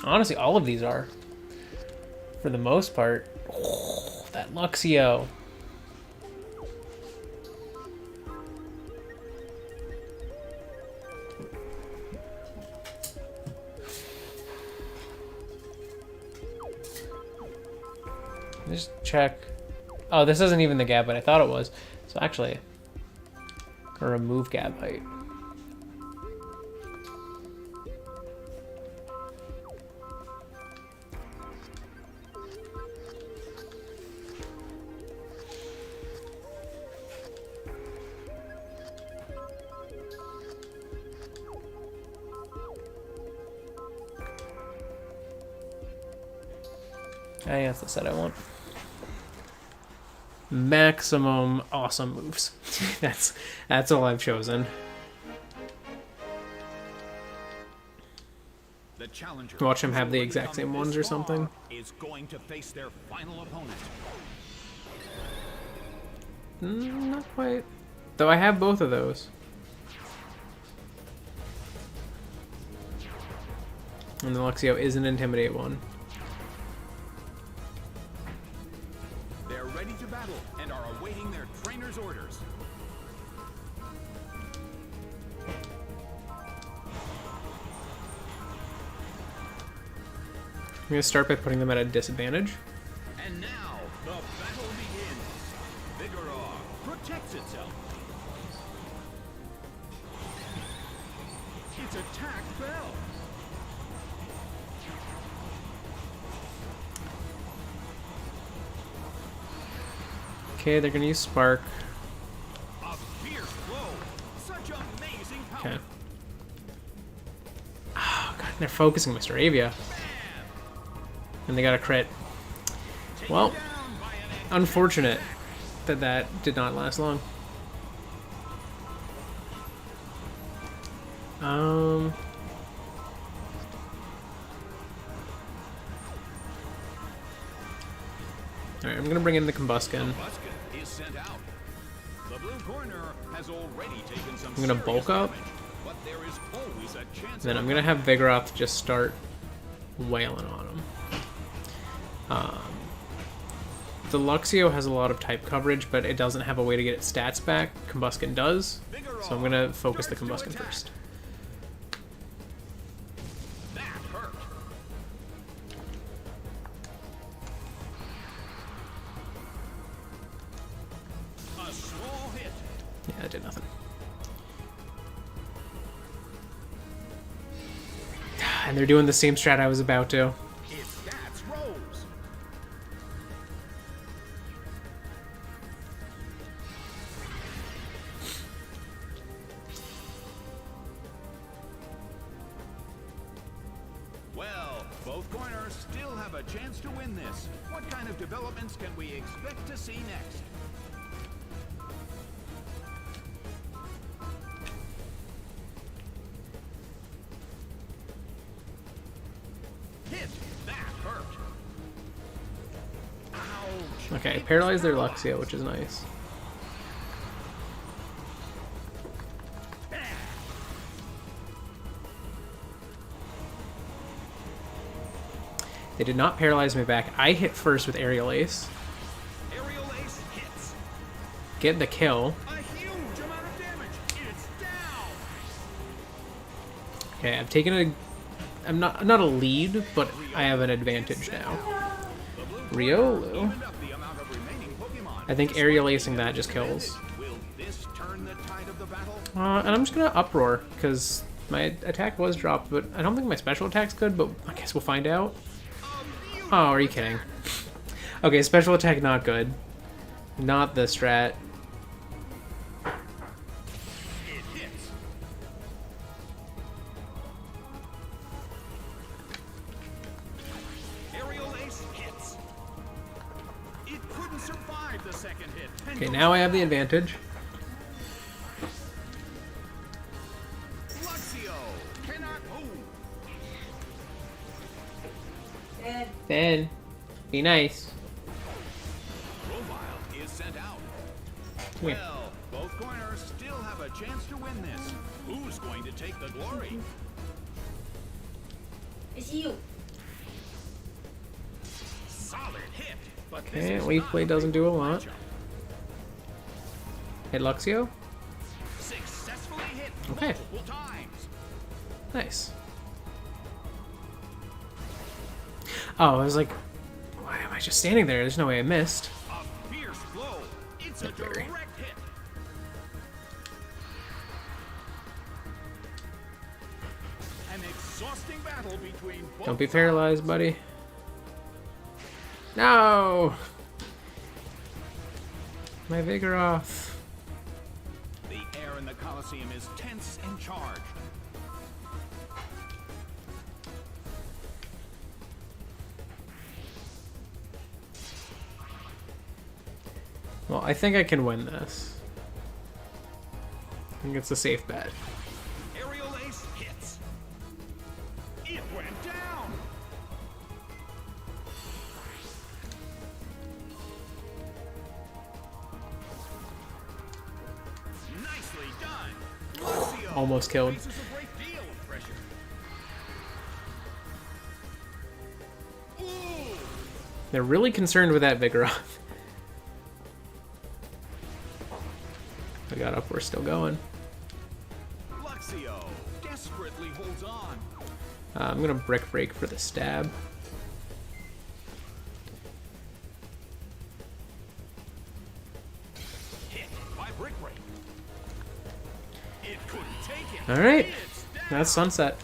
Honestly, all of these are. For the most part. Oh, that Luxio. Just check. Oh, this isn't even the Gabite. I thought it was. So actually, I'll remove Gabite. I think that's the set I want. Maximum awesome moves. that's all I've chosen. The challenger Watch him have the who's exact same come ones this or something. far is going to face their final opponent. Not quite. Though I have both of those. And the Luxio is an Intimidate one. They're ready to battle and are awaiting their trainer's orders. I'm going to start by putting them at a disadvantage. And now the battle begins. Vigoroth protects itself. Its attack fell. Okay, they're going to use Spark. A fierce blow. Such amazing power. Okay. Oh, God, they're focusing Mr. Avia. And they got a crit. Well, unfortunate. that did not last long. Alright, I'm gonna bring in the Combuskin. Combuskin is sent out. The blue corner has already taken some I'm gonna bulk up. damage, but there is always a chance. Then I'm gonna have Vigoroth just start wailing on him. The Luxio has a lot of type coverage, but it doesn't have a way to get its stats back. Combuskin does, so I'm gonna focus the Combuskin first. That hurt. A small hit. Yeah, it did nothing. And they're doing the same strat I was about to. Its stats rose. Well, both corners still have a chance to win this. What kind of developments can we expect to see next? Hit! That hurt. Ouch. Okay, paralyze their Luxio, which is nice. They did not paralyze me back. I hit first with Aerial Ace. Aerial Ace hits. Get the kill. A huge amount of damage. It's down. Okay, I've taken a... I'm not a lead, but I have an advantage now. The blue Riolu. evened up the amount of remaining Pokemon. I think Aerial Acing that just kills. Will this turn the tide of the battle? And I'm just gonna Uproar, because my attack was dropped, but I don't think my special attack's good, but I guess we'll find out. Oh, are you kidding? Okay, special attack not good. Not the strat. It hits. Aerial Ace hits. It couldn't survive the second hit. And Okay, now I have the advantage. Luxio cannot move. Ben, be nice. Robile is sent out. Come here. Well, both corners still have a chance to win this. Who's going to take the glory? I see you. Solid hit. But this Okay, is weak not play a doesn't do a lot. matchup. Hit Luxio. Successfully hit Okay. multiple times. Nice. Oh, I was like, why am I just standing there? There's no way I missed. A fierce blow. It's a Not very. direct hit. An exhausting battle between both Don't be paralyzed, buddy. No! My Vigoroth. The air in the Colosseum is tense and charged. Well, I think I can win this. I think it's a safe bet. Aerial Ace hits. It went down. Nicely done. Luxio Almost killed. faces a great deal of pressure. Ooh. They're really concerned with that Vigoroth. I got up, we're still going. Luxio desperately holds on. I'm gonna Brick Break for the stab. Hit by Brick Break. It couldn't take it. Alright, It's down. that's Sunset.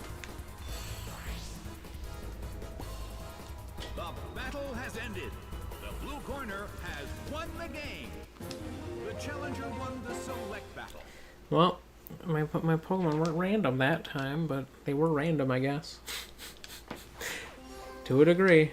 The battle has ended. The blue corner has won the game. The challenger won the select battle. Well, my Pokemon weren't random that time, but they were random, I guess. To a degree.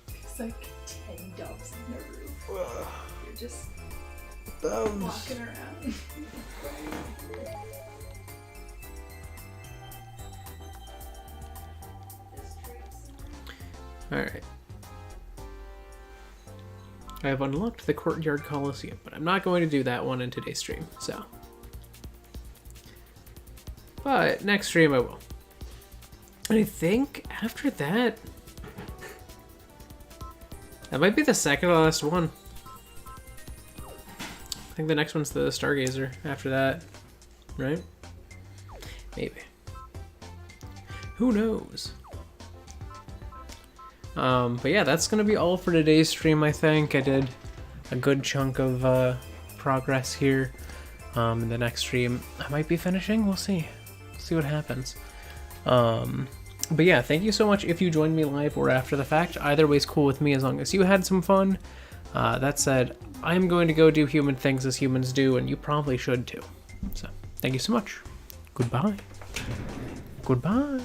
It's like 10 doves on the roof. You're just walking around. Alright. I have unlocked the Courtyard Colosseum, but I'm not going to do that one in today's stream, so. But next stream I will. And I think after that, that might be the second to last one. I think the next one's the Stargazer after that, right? Maybe. Who knows? But yeah, that's gonna be all for today's stream, I think. I did a good chunk of progress here. In the next stream, I might be finishing. We'll see. See what happens. But yeah, thank you so much if you joined me live or after the fact. Either way's cool with me as long as you had some fun. That said, I'm going to go do human things as humans do, and you probably should too. So, thank you so much. Goodbye. Goodbye.